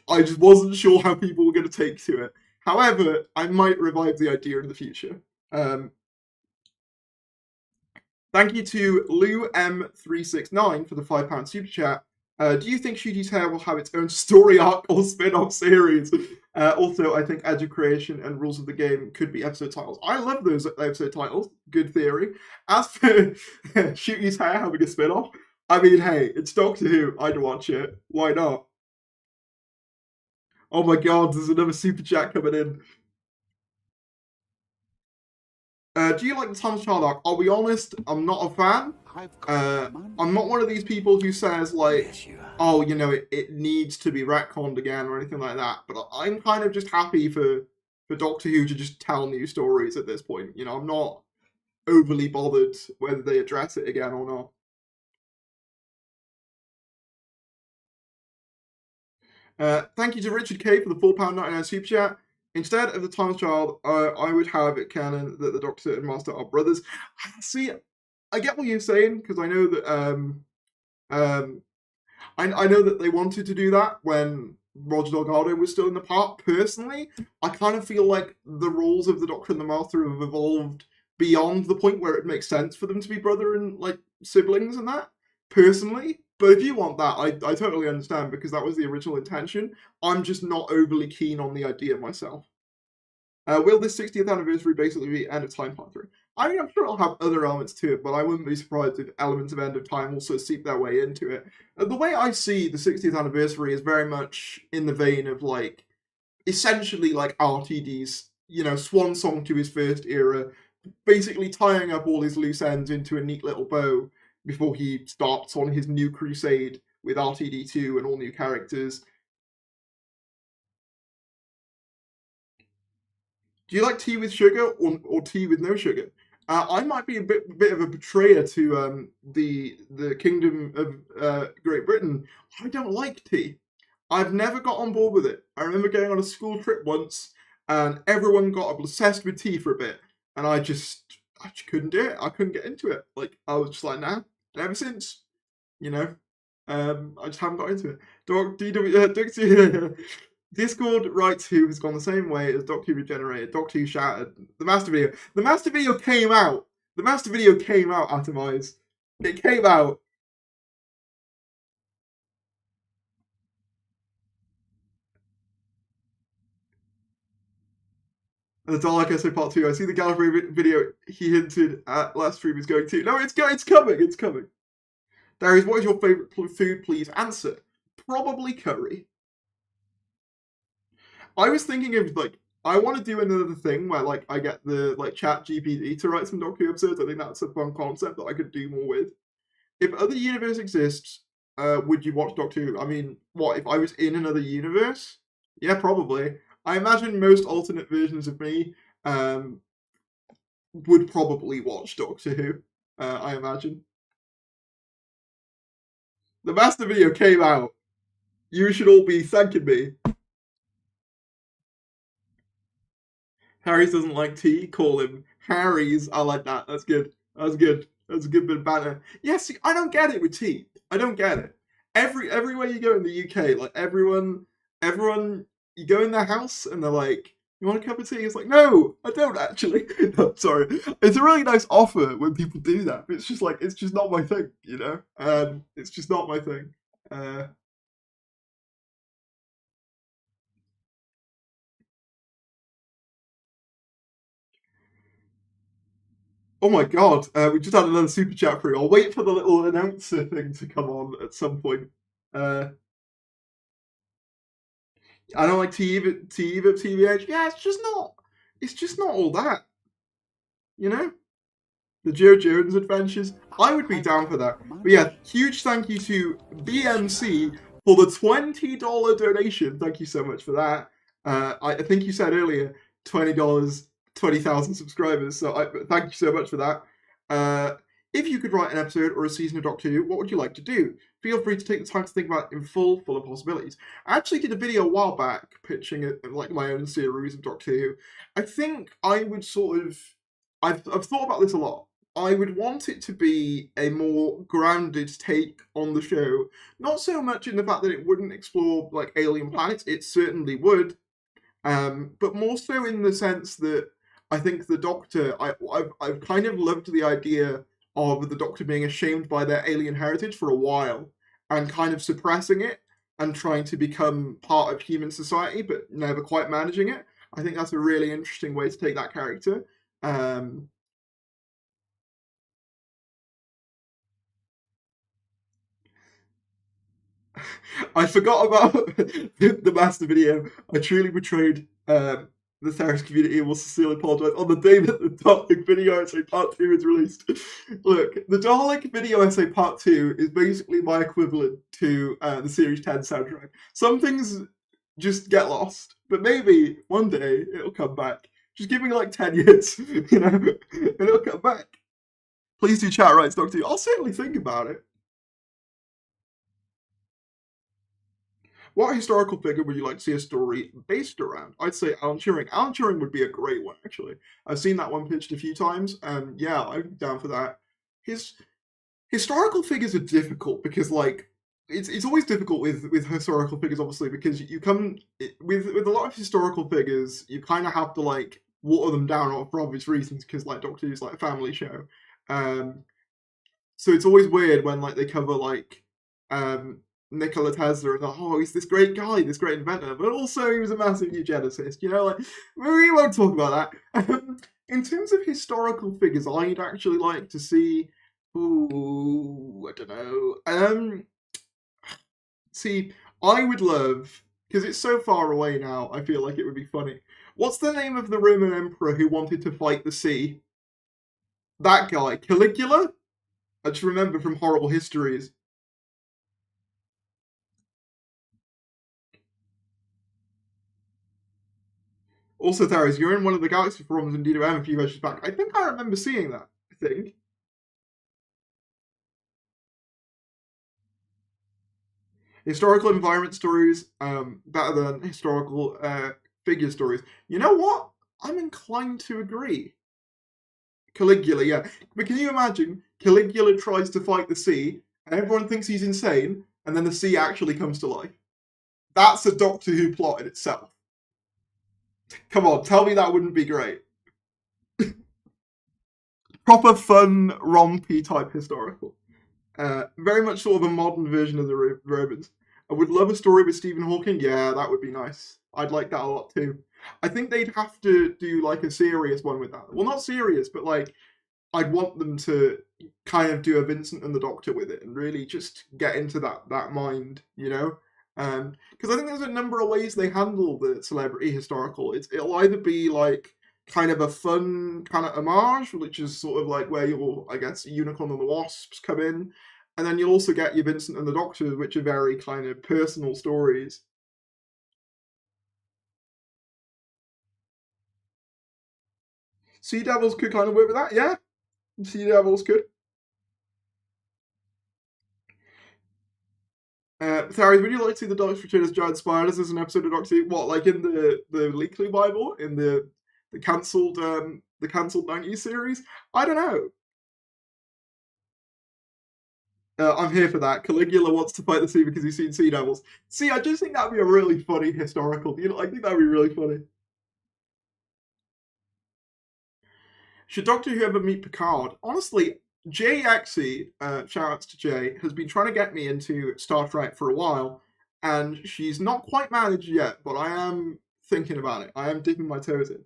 I just wasn't sure how people were going to take to it. However, I might revive the idea in the future. Thank you to Lou M369 for the £5 super chat. Do you think Ncuti's hair will have its own story arc or spin-off series? Also, I think Education and Rules of the Game could be episode titles. I love those episode titles. Good theory. As for Ncuti's hair having a spin-off, I mean, hey, it's Doctor Who. I'd watch it. Why not? Oh my god, there's another super chat coming in. Do you like the Time Child arc? I'll be honest, I'm not a fan. I'm not one of these people who says, like, oh, you know, it needs to be retconned again or anything like that. But I'm kind of just happy for Doctor Who to just tell new stories at this point. You know, I'm not overly bothered whether they address it again or not. Thank you to Richard K for the £4.99 super chat. Instead of the Time Child, I would have it canon that the Doctor and Master are brothers. See, I get what you're saying because I know that I know that they wanted to do that when Roger Delgado was still in the part. Personally, I kind of feel like the roles of the Doctor and the Master have evolved beyond the point where it makes sense for them to be brother and like siblings and that. Personally, but if you want that, I totally understand because that was the original intention. I'm just not overly keen on the idea myself. Will this 60th anniversary basically be End of Time Part 3? I mean, I'm sure it'll have other elements to it, but I wouldn't be surprised if elements of End of Time also seep their way into it. The way I see the 60th anniversary is very much in the vein of, like, essentially like RTD's, you know, swan song to his first era, basically tying up all his loose ends into a neat little bow before he starts on his new crusade with RTD2 and all new characters. Do you like tea with sugar or tea with no sugar? I might be a bit of a betrayer to the Kingdom of Great Britain. I don't like tea. I've never got on board with it. I remember going on a school trip once, and everyone got obsessed with tea for a bit, and I just couldn't do it. I couldn't get into it. Like I was just like, nah. And ever since, you know, I just haven't got into it. Discord writes who has gone the same way as Doctor Who Regenerated, Doctor Who Shattered, the Master Video. The Master Video came out. The Master Video came out, Atomize. It came out. And that's all I can say. Part 2. I see the Gallifrey video he hinted at last stream is going to. No, it's coming. It's coming. Darius, what is your favourite food? Please answer. Probably curry. I was thinking of like I want to do another thing where like I get the like Chat GPT to write some Doctor Who episodes. I think that's a fun concept that I could do more with. If other universe exists, would you watch Doctor Who? I mean, what if I was in another universe? Yeah, probably. I imagine most alternate versions of me would probably watch Doctor Who. I imagine. The Master Video came out. You should all be thanking me. Harry's doesn't like tea. Call him Harry's. I like that. That's good. That's good. That's a good bit of banter. Yeah, see, I don't get it with tea. I don't get it. Everywhere you go in the UK, like everyone, you go in their house and they're like, "You want a cup of tea?" It's like, "No, I don't actually." No, sorry. It's a really nice offer when people do that. But it's just like it's just not my thing, you know. It's just not my thing. Oh my god, we just had another super chat through. I'll wait for the little announcer thing to come on at some point. I don't like TVH. Yeah, it's just not all that. You know? The Joe Jones adventures. I would be down for that. But yeah, huge thank you to BMC for the $20 donation. Thank you so much for that. I think you said earlier $20, 20,000 subscribers. So thank you so much for that. If you could write an episode or a season of Doctor Who, what would you like to do? Feel free to take the time to think about it in full of possibilities. I actually did a video a while back pitching it like my own series of Doctor Who. I think I would sort of I've thought about this a lot. I would want it to be a more grounded take on the show. Not so much in the fact that it wouldn't explore like alien planets, it certainly would, but more so in the sense that I think the Doctor, I've kind of loved the idea of the Doctor being ashamed by their alien heritage for a while and kind of suppressing it and trying to become part of human society, but never quite managing it. I think that's a really interesting way to take that character. Um, I forgot about the master video. I truly betrayed the Terrace community and will sincerely apologise. On the day that the Dalek video essay part 2 is released. Look, the Dalek video essay part 2 is basically my equivalent to the Series 10 soundtrack. Some things just get lost, but maybe one day it'll come back. Just give me like 10 years, you know, and it'll come back. Please do chat rights, Doctor. I'll certainly think about it. What historical figure would you like to see a story based around? I'd say Alan Turing. Alan Turing would be a great one, actually. I've seen that one pitched a few times, and yeah, I'm down for that. His historical figures are difficult because, like, it's always difficult with historical figures, obviously, because you come with a lot of historical figures, you kind of have to like water them down for obvious reasons, because like Doctor Who's like a family show. So it's always weird when like they cover like Nikola Tesla and oh, he's this great guy, this great inventor, but also he was a massive eugenicist, you know, like, we won't talk about that. In terms of historical figures, I'd actually like to see, ooh, I don't know, see, I would love, because it's so far away now, I feel like it would be funny. What's the name of the Roman emperor who wanted to fight the sea? That guy, Caligula? I just remember from Horrible Histories. Also, Tharis, you're in one of the Galaxy forums in DWM a few versions back. I think I remember seeing that, I think. Historical environment stories, better than historical figure stories. You know what? I'm inclined to agree. Caligula, yeah. But can you imagine? Caligula tries to fight the sea, and everyone thinks he's insane, and then the sea actually comes to life. That's a Doctor Who plot in itself. Come on, tell me that wouldn't be great. Proper fun, rompy type historical. Very much sort of a modern version of the Romans. I would love a story with Stephen Hawking. Yeah, that would be nice. I'd like that a lot too. I think they'd have to do like a serious one with that. Well, not serious, but like I'd want them to kind of do a Vincent and the Doctor with it and really just get into that mind, you know? Because I think there's a number of ways they handle the celebrity historical. It'll either be like kind of a fun kind of homage, which is sort of like where you'll, I guess, Unicorn and the Wasps come in, and then you'll also get your Vincent and the Doctor, which are very kind of personal stories. Sea Devils could kind of work with that, yeah. Sea Devils could. Sorry, would you like to see the Daleks return as giant spiders as an episode of Doctor Who? What, like in the Leakley Bible, in the cancelled 90s series? I don't know. I'm here for that. Caligula wants to fight the sea because he's seen Sea Devils. See, I just think that'd be a really funny historical. You know, I think that'd be really funny. Should Doctor Who ever meet Picard? Honestly, Jay Axie, shoutouts to Jay, has been trying to get me into Star Trek for a while, and she's not quite managed yet, but I am thinking about it. I am dipping my toes in.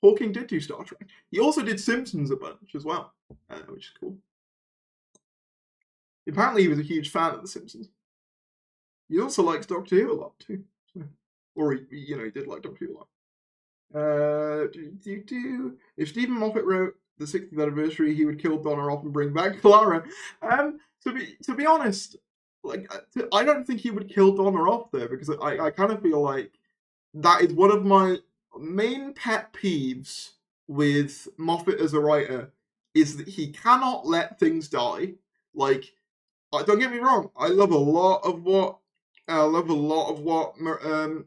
Hawking did do Star Trek. He also did Simpsons a bunch as well, which is cool. Apparently, he was a huge fan of The Simpsons. He also likes Doctor Who a lot too, or he did like Doctor Who a lot. If Stephen Moffat wrote the 60th anniversary, he would kill Donna off and bring back Clara. To be honest, like I don't think he would kill Donna off there because I kind of feel like that is one of my main pet peeves with Moffat as a writer is that he cannot let things die. Like, don't get me wrong, I love a lot of what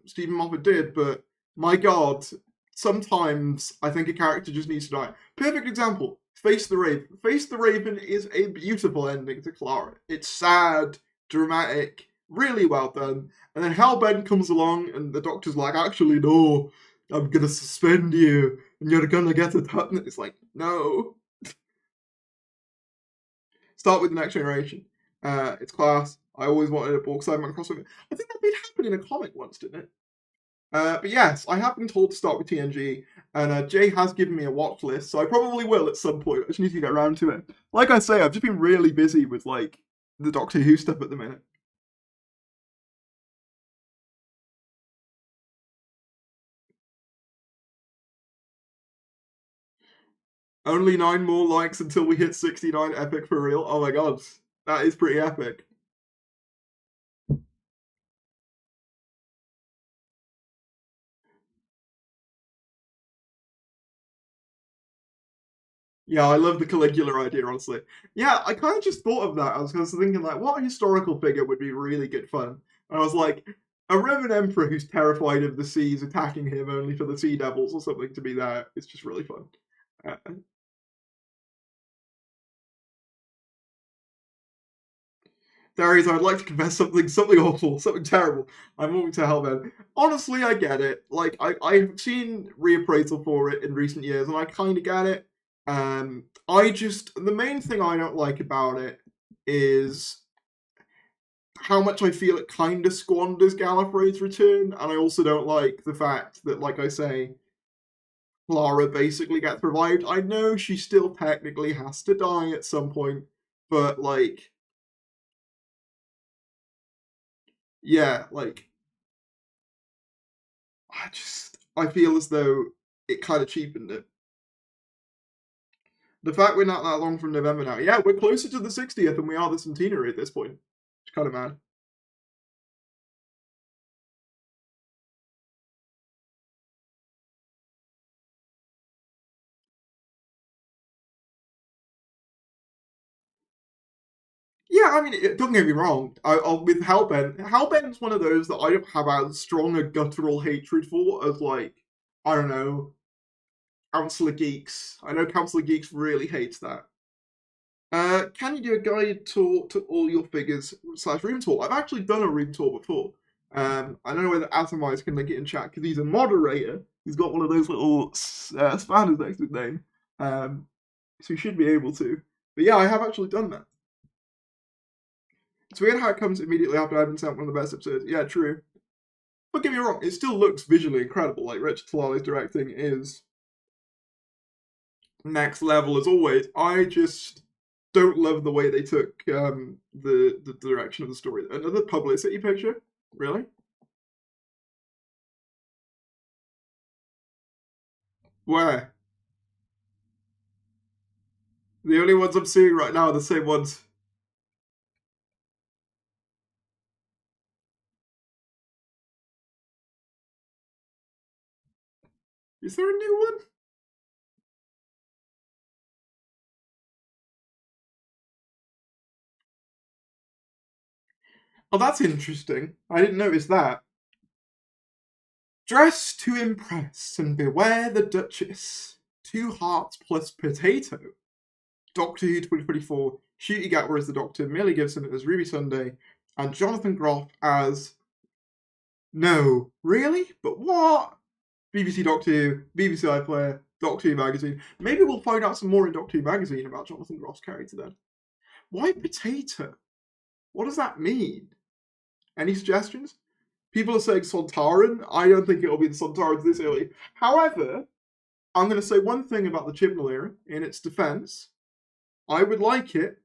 Stephen Moffat did, but my God, sometimes I think a character just needs to die. Perfect example, Face the Raven. Face the Raven is a beautiful ending to Clara. It's sad, dramatic, really well done. And then Hellbent comes along and the Doctor's like, actually, no, I'm gonna suspend you and you're gonna get it. And it's like, no. Start with the Next Generation. It's class. I always wanted a Borg Cyberman crossover. I think that did happen in a comic once, didn't it? But yes, I have been told to start with TNG, and Jay has given me a watch list, so I probably will at some point. I just need to get around to it. Like I say, I've just been really busy with like the Doctor Who stuff at the minute. Only 9 more likes until we hit 69 epic for real. Oh my god, that is pretty epic. Yeah, I love the Caligula idea, honestly. Yeah, I kind of just thought of that. I was kind of thinking, like, what historical figure would be really good fun? And I was like, a Roman emperor who's terrified of the seas attacking him only for the sea devils or something to be there. It's just really fun. Darius, I'd like to confess something awful, something terrible. I'm moving to Hellbent. Honestly, I get it. Like, I've seen reappraisal for it in recent years, and I kind of get it. The main thing I don't like about it is how much I feel it kind of squanders Gallifrey's return, and I also don't like the fact that, like I say, Clara basically gets revived. I know she still technically has to die at some point, but, like, yeah, like, I feel as though it kind of cheapened it. The fact we're not that long from November now, yeah, we're closer to the 60th than we are the centenary at this point. It's kind of mad. Yeah, I mean, don't get me wrong. With Hellbent's one of those that I don't have as strong a guttural hatred for as, like, I don't know, Council of Geeks. I know Council of Geeks really hates that. Can you do a guided tour to all your figures / room tour? I've actually done a room tour before. I don't know whether Atomize can link it in chat because he's a moderator. He's got one of those little spanners next to his name. So he should be able to. But yeah, I have actually done that. It's weird how it comes immediately after I've been sent one of the best episodes. Yeah, true. Don't get me wrong, it still looks visually incredible. Like, Richard Talali's directing is next level as always. I just don't love the way they took the direction of the story. Another publicity picture? Really? Where? The only ones I'm seeing right now are the same ones. Is there a new one? Oh, that's interesting. I didn't notice that. Dress to impress and beware the Duchess. 2 hearts plus potato. Doctor Who 2024. Ncuti Gatwa as the Doctor. Millie Gibson as Ruby Sunday. And Jonathan Groff as... No. Really? But what? BBC Doctor Who, BBC iPlayer, Doctor Who Magazine. Maybe we'll find out some more in Doctor Who Magazine about Jonathan Groff's character then. Why potato? What does that mean? Any suggestions? People are saying Sontaran. I don't think it'll be the Sontarans this early. However, I'm going to say one thing about the Chibnall era in its defense. I would like it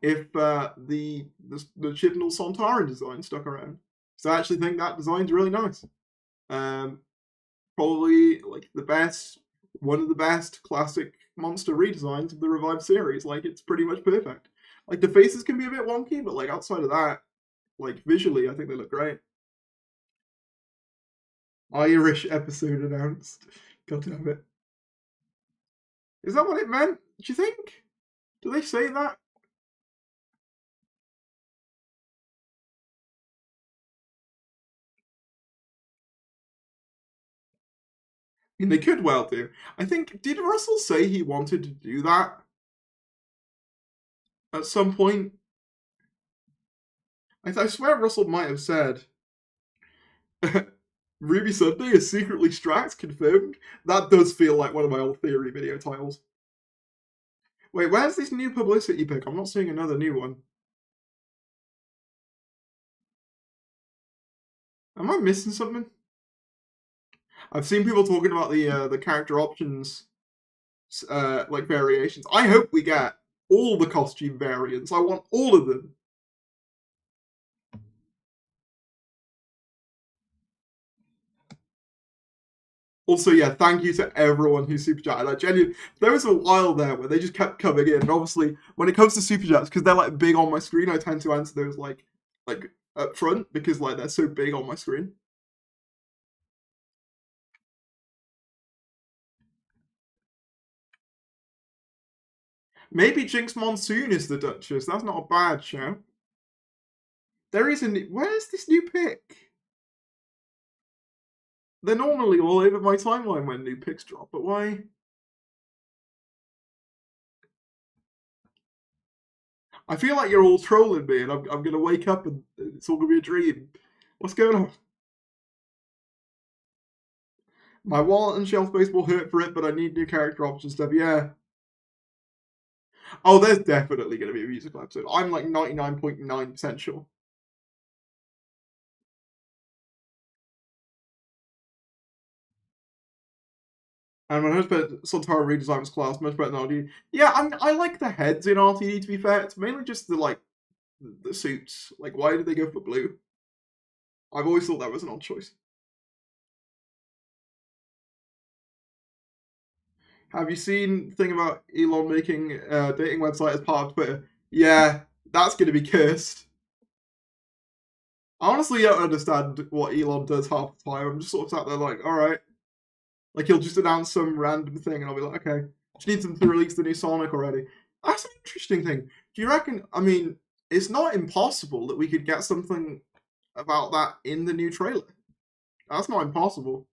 if the Chibnall Sontaran design stuck around. So I actually think that design's really nice. Probably like one of the best classic monster redesigns of the revived series. Like, it's pretty much perfect. Like, the faces can be a bit wonky, but like outside of that, like visually, I think they look great. Irish episode announced. God damn it. Is that what it meant? Do you think? Do they say that? I mean, they could well do. I think, did Russell say he wanted to do that at some point? I swear Russell might have said, Ruby Sunday is secretly Strax, confirmed? That does feel like one of my old theory video titles. Wait, where's this new publicity pic? I'm not seeing another new one. Am I missing something? I've seen people talking about the character options, like variations. I hope we get all the costume variants. I want all of them. Also, yeah, thank you to everyone who super chatted. Like, genuinely, there was a while there where they just kept coming in. And obviously, when it comes to super chats, because they're like big on my screen, I tend to answer those like up front because like they're so big on my screen. Maybe Jinx Monsoon is the Duchess. That's not a bad show. There is a new... Where's this new pick? They're normally all over my timeline when new picks drop, but why? I feel like you're all trolling me, and I'm gonna wake up and it's all gonna be a dream. What's going on? My wallet and shelf space will hurt for it, but I need new character options stuff. Yeah. Oh, there's definitely gonna be a musical episode. I'm like 99.9% sure. And my husband Santara redesign was class, much better than RTD. Yeah, I like the heads in RTD. To be fair, it's mainly just the suits. Like, why did they go for blue? I've always thought that was an odd choice. Have you seen the thing about Elon making a dating website as part of Twitter? Yeah, that's going to be cursed. I honestly don't understand what Elon does half the time. I'm just sort of sat there like, all right. Like, he'll just announce some random thing, and I'll be like, okay. Just need them to release the new Sonic already. That's an interesting thing. Do you reckon? I mean, it's not impossible that we could get something about that in the new trailer. That's not impossible.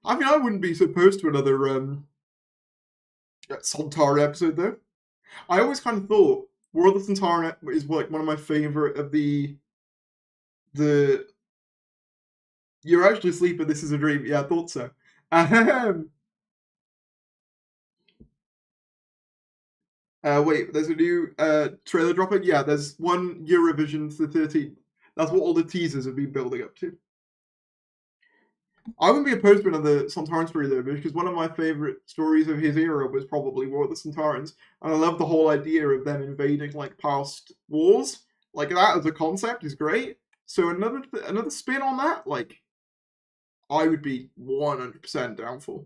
I mean, I wouldn't be so opposed to another Sontara episode, though. I always kind of thought World of Sontara is like one of my favorite of the. You're actually asleep, and this is a dream. Yeah, I thought so. Wait, there's a new trailer dropping? Yeah, there's one Eurovision to the 13th. That's what all the teasers have been building up to. I wouldn't be opposed to another Sontaran story though, because one of my favorite stories of his era was probably War of the Sontarans, and I love the whole idea of them invading like past wars. Like that as a concept is great. So another spin on that, like I would be 100% down for.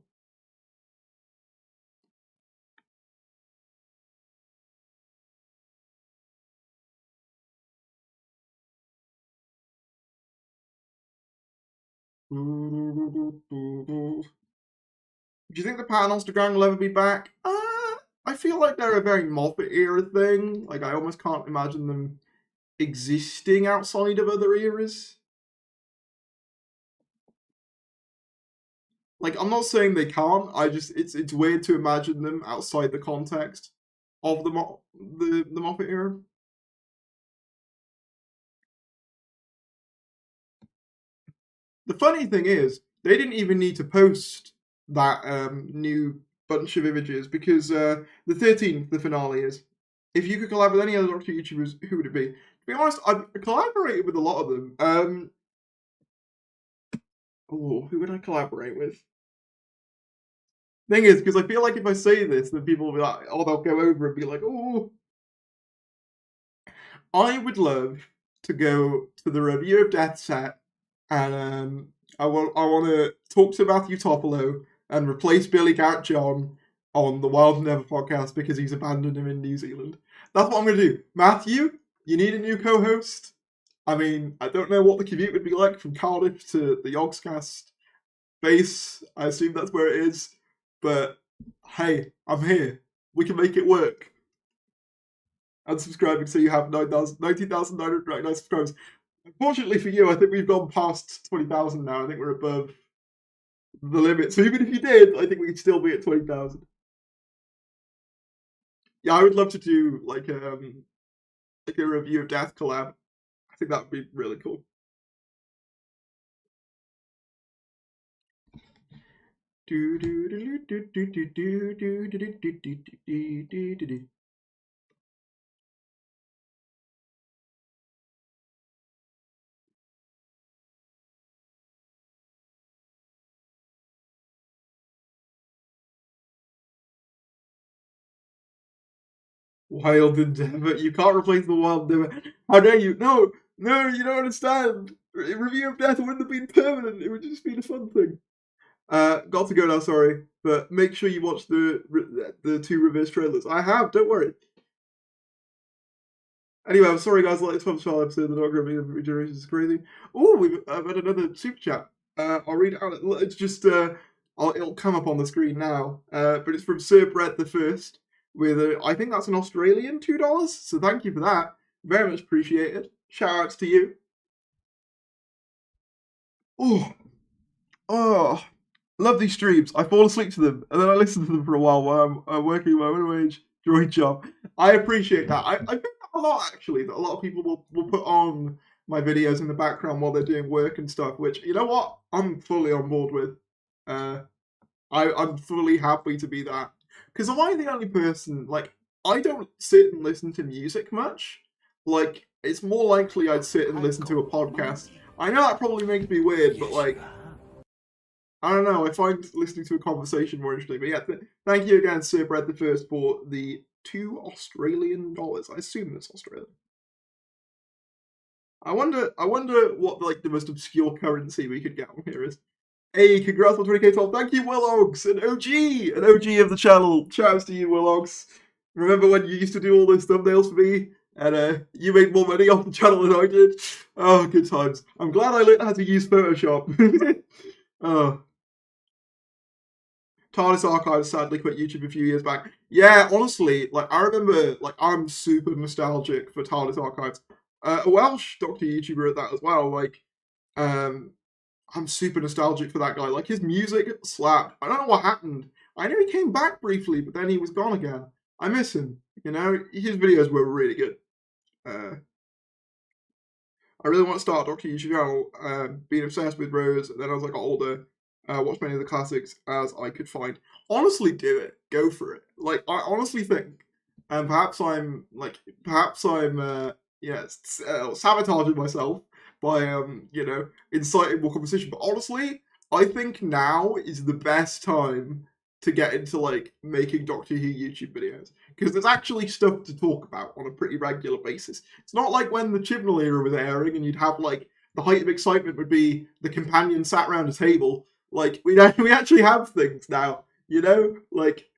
Do you think the panels to Gang will ever be back? I feel like they're a very Moffat era thing. Like I almost can't imagine them existing outside of other eras. Like I'm not saying they can't. I just it's weird to imagine them outside the context of the Moffat era. The funny thing is, they didn't even need to post that new bunch of images because the 13th, the finale is. If you could collaborate with any other Doctor YouTubers, who would it be? To be honest, I've collaborated with a lot of them. Who would I collaborate with? Thing is, because I feel like if I say this, then people will be like, oh, they'll go over and be like, oh. I would love to go to the review of Death Set, and I want to talk to Matthew Topolo and replace Billy Garrett John on the Wild and Ever podcast because he's abandoned him in New Zealand. That's what I'm going to do. Matthew, you need a new co-host. I mean, I don't know what the commute would be like from Cardiff to the Yogscast base. I assume that's where it is. But hey, I'm here. We can make it work. Unsubscribing so you have 19,999 subscribers. Unfortunately for you, I think we've gone past 20,000 now. I think we're above the limit. So even if you did, I think we could still be at 20,000. Yeah, I would love to do like a review of Death collab. I think that would be really cool. Do do do do do do do do do do do do do do. Wild endeavor. You can't replace the wild endeavor. How dare you? No, you don't understand. Review of Death wouldn't have been permanent. It would just be a fun thing. Got to go now, sorry. But make sure you watch the 2 reverse trailers. I have, don't worry. Anyway, I'm sorry guys, like this one child episode, the dog rubbing of regeneration is crazy. Oh, I've had another super chat. I'll read it out. It's just, it'll come up on the screen now. But it's from Sir Brett the First, with I think that's an Australian $2. So thank you for that. Very much appreciated. Shout outs to you. Oh, love these streams. I fall asleep to them, and then I listen to them for a while I'm working my minimum wage droid job. I appreciate that. I think a lot, actually, that a lot of people will put on my videos in the background while they're doing work and stuff, which, you know what? I'm fully on board with. I'm fully happy to be that. Because am I the only person, like, I don't sit and listen to music much. Like, it's more likely I'd sit and listen to a podcast. I know that probably makes me weird, but, like, I don't know, I find listening to a conversation more interesting. But yeah, thank you again, Sir Brett the First, for the $2 Australian. I assume it's Australian. I wonder what like the most obscure currency we could get on here is. Hey, congrats on 20k top. Thank you, Willogs, an OG of the channel. Shouts to you, Willogs. Remember when you used to do all those thumbnails for me? And you made more money off the channel than I did? Oh, good times. I'm glad I learned how to use Photoshop. Oh. TARDIS Archives sadly quit YouTube a few years back. Yeah, honestly, like I remember, like I'm super nostalgic for TARDIS Archives. A Welsh Doctor YouTuber at that as well. Like, I'm super nostalgic for that guy. Like his music slapped. I don't know what happened. I know he came back briefly, but then he was gone again. I miss him. You know, his videos were really good. I really want to start a Doctor YouTube channel. Being obsessed with Rose. And then as I got older, watch many of the classics as I could find. Honestly, do it. Go for it. Like I honestly think, and perhaps I'm sabotaging myself by you know, inciting more conversation. But honestly, I think now is the best time to get into like making Doctor Who YouTube videos, because there's actually stuff to talk about on a pretty regular basis. It's not like when the Chibnall era was airing and you'd have like the height of excitement would be the companion sat around a table. Like we actually have things now, you know, like.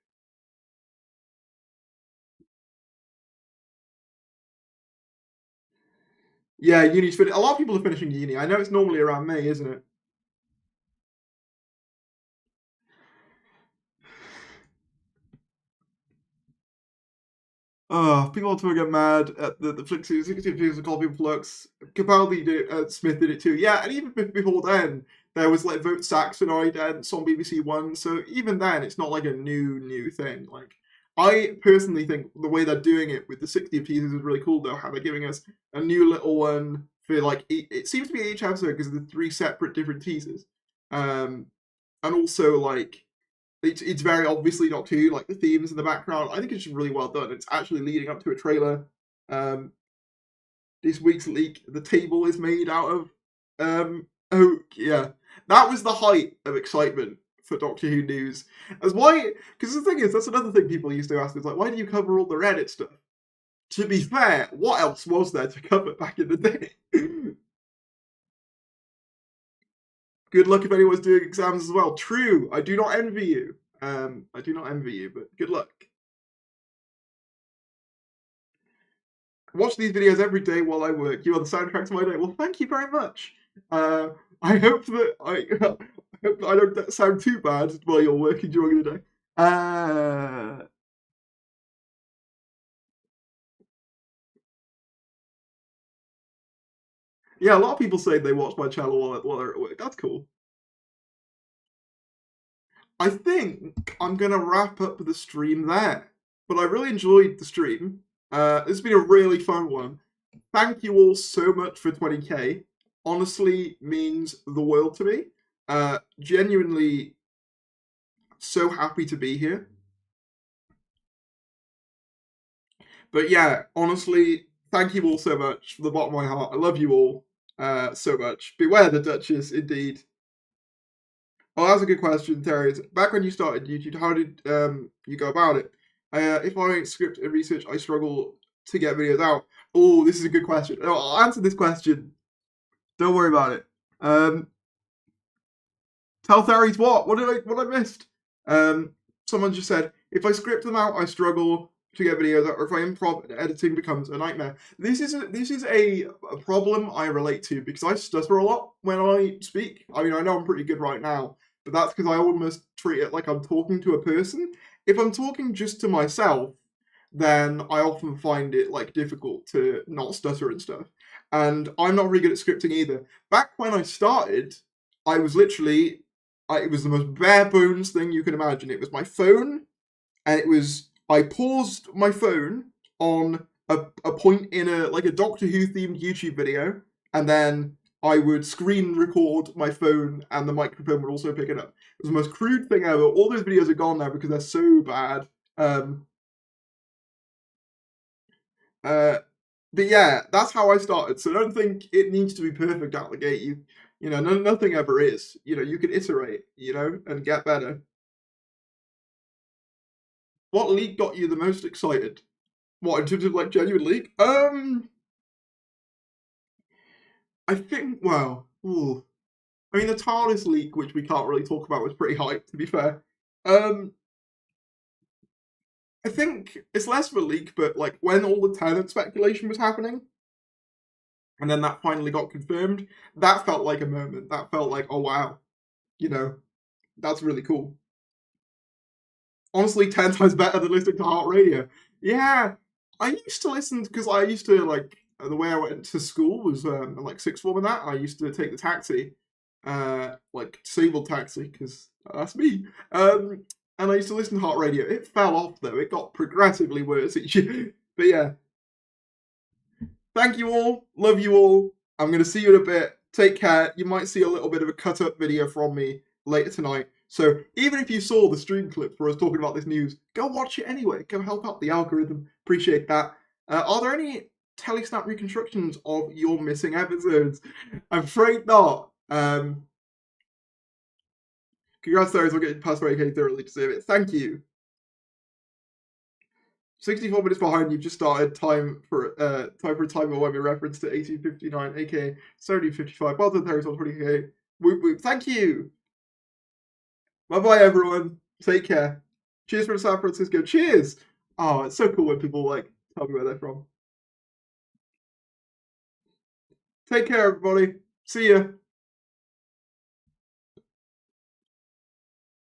Yeah, uni's finished. A lot of people are finishing uni. I know it's normally around May, isn't it? People on Twitter get mad at the Flick series. 60 people call people flux. Capaldi did, Smith did it too. Yeah, and even before then, there was like Vote Saxon idents on BBC One. So even then, it's not like a new thing. Like I personally think the way they're doing it with the 60 teasers is really cool, though. How they're giving us a new little one for like it seems to be each episode because of the 3 separate different teasers, and also like. It's very obviously Doctor Who, like the themes in the background. I think it's just really well done. It's actually leading up to a trailer. This week's leak, the table is made out of oak. Yeah, that was the height of excitement for Doctor Who news. As why? Because the thing is, that's another thing people used to ask is like, why do you cover all the Reddit stuff? To be fair, what else was there to cover back in the day? Good luck if anyone's doing exams as well. True, I do not envy you. I do not envy you, but good luck. Watch these videos every day while I work. You are the soundtrack to my day. Well, thank you very much. I hope that I hope that I don't sound too bad while you're working during the day. Yeah, a lot of people say they watch my channel while they're at work. That's cool. I think I'm gonna wrap up the stream there. But I really enjoyed the stream. It's been a really fun one. Thank you all so much for 20k. Honestly, means the world to me. Genuinely so happy to be here. But yeah, honestly, thank you all so much from the bottom of my heart. I love you all so much. Beware the Duchess, indeed. Oh, that's a good question, Terry. Back when you started YouTube, how did you go about it? If I script and research, I struggle to get videos out. Oh, this is a good question. No, I'll answer this question. Don't worry about it. Tell theories what? What I missed? Someone just said, if I script them out, I struggle to get videos out, or if I improv, editing becomes a nightmare. This is a problem I relate to because I stutter a lot when I speak. I mean, I know I'm pretty good right now, but that's because I almost treat it like I'm talking to a person. If I'm talking just to myself, then I often find it like difficult to not stutter and stuff. And I'm not really good at scripting either. Back when I started, I was literally, it was the most bare bones thing you can imagine. It was my phone, and I paused my phone on a point in a Doctor Who themed YouTube video, and then I would screen record my phone, and the microphone would also pick it up. It was the most crude thing ever. All those videos are gone now because they're so bad. But yeah, that's how I started. So don't think it needs to be perfect out the gate. You know, nothing ever is. You know, you can iterate, you know, and get better. What league got you the most excited? What, in terms of like genuine league? I think, well, ooh. I mean, the TARDIS leak, which we can't really talk about, was pretty hype, to be fair. I think it's less of a leak, but like when all the tenant speculation was happening, and then that finally got confirmed, that felt like a moment. That felt like, oh wow, you know, that's really cool. Honestly, 10 times better than listening to Heart Radio. Yeah, I used to listen because I used to like the way I went to school was like sixth form and that. I used to take the taxi, like disabled taxi because that's me. And I used to listen to Heart Radio. It fell off though. It got progressively worse each year. But yeah, thank you all. Love you all. I'm gonna see you in a bit. Take care. You might see a little bit of a cut up video from me later tonight. So even if you saw the stream clip for us talking about this news, go watch it anyway. Go help out the algorithm. Appreciate that. Are there any telesnap reconstructions of your missing episodes? I'm afraid not. Congrats, those will get past 40k, thoroughly deserve it. Thank you. 64 minutes behind, you've just started time for a timer when we reference to 1859, aka 1755. Well done, Terry, on 20k. Whoop whoop. Thank you. Bye bye, everyone. Take care. Cheers from San Francisco. Cheers. Oh, it's so cool when people like tell me where they're from. Take care, everybody. See ya.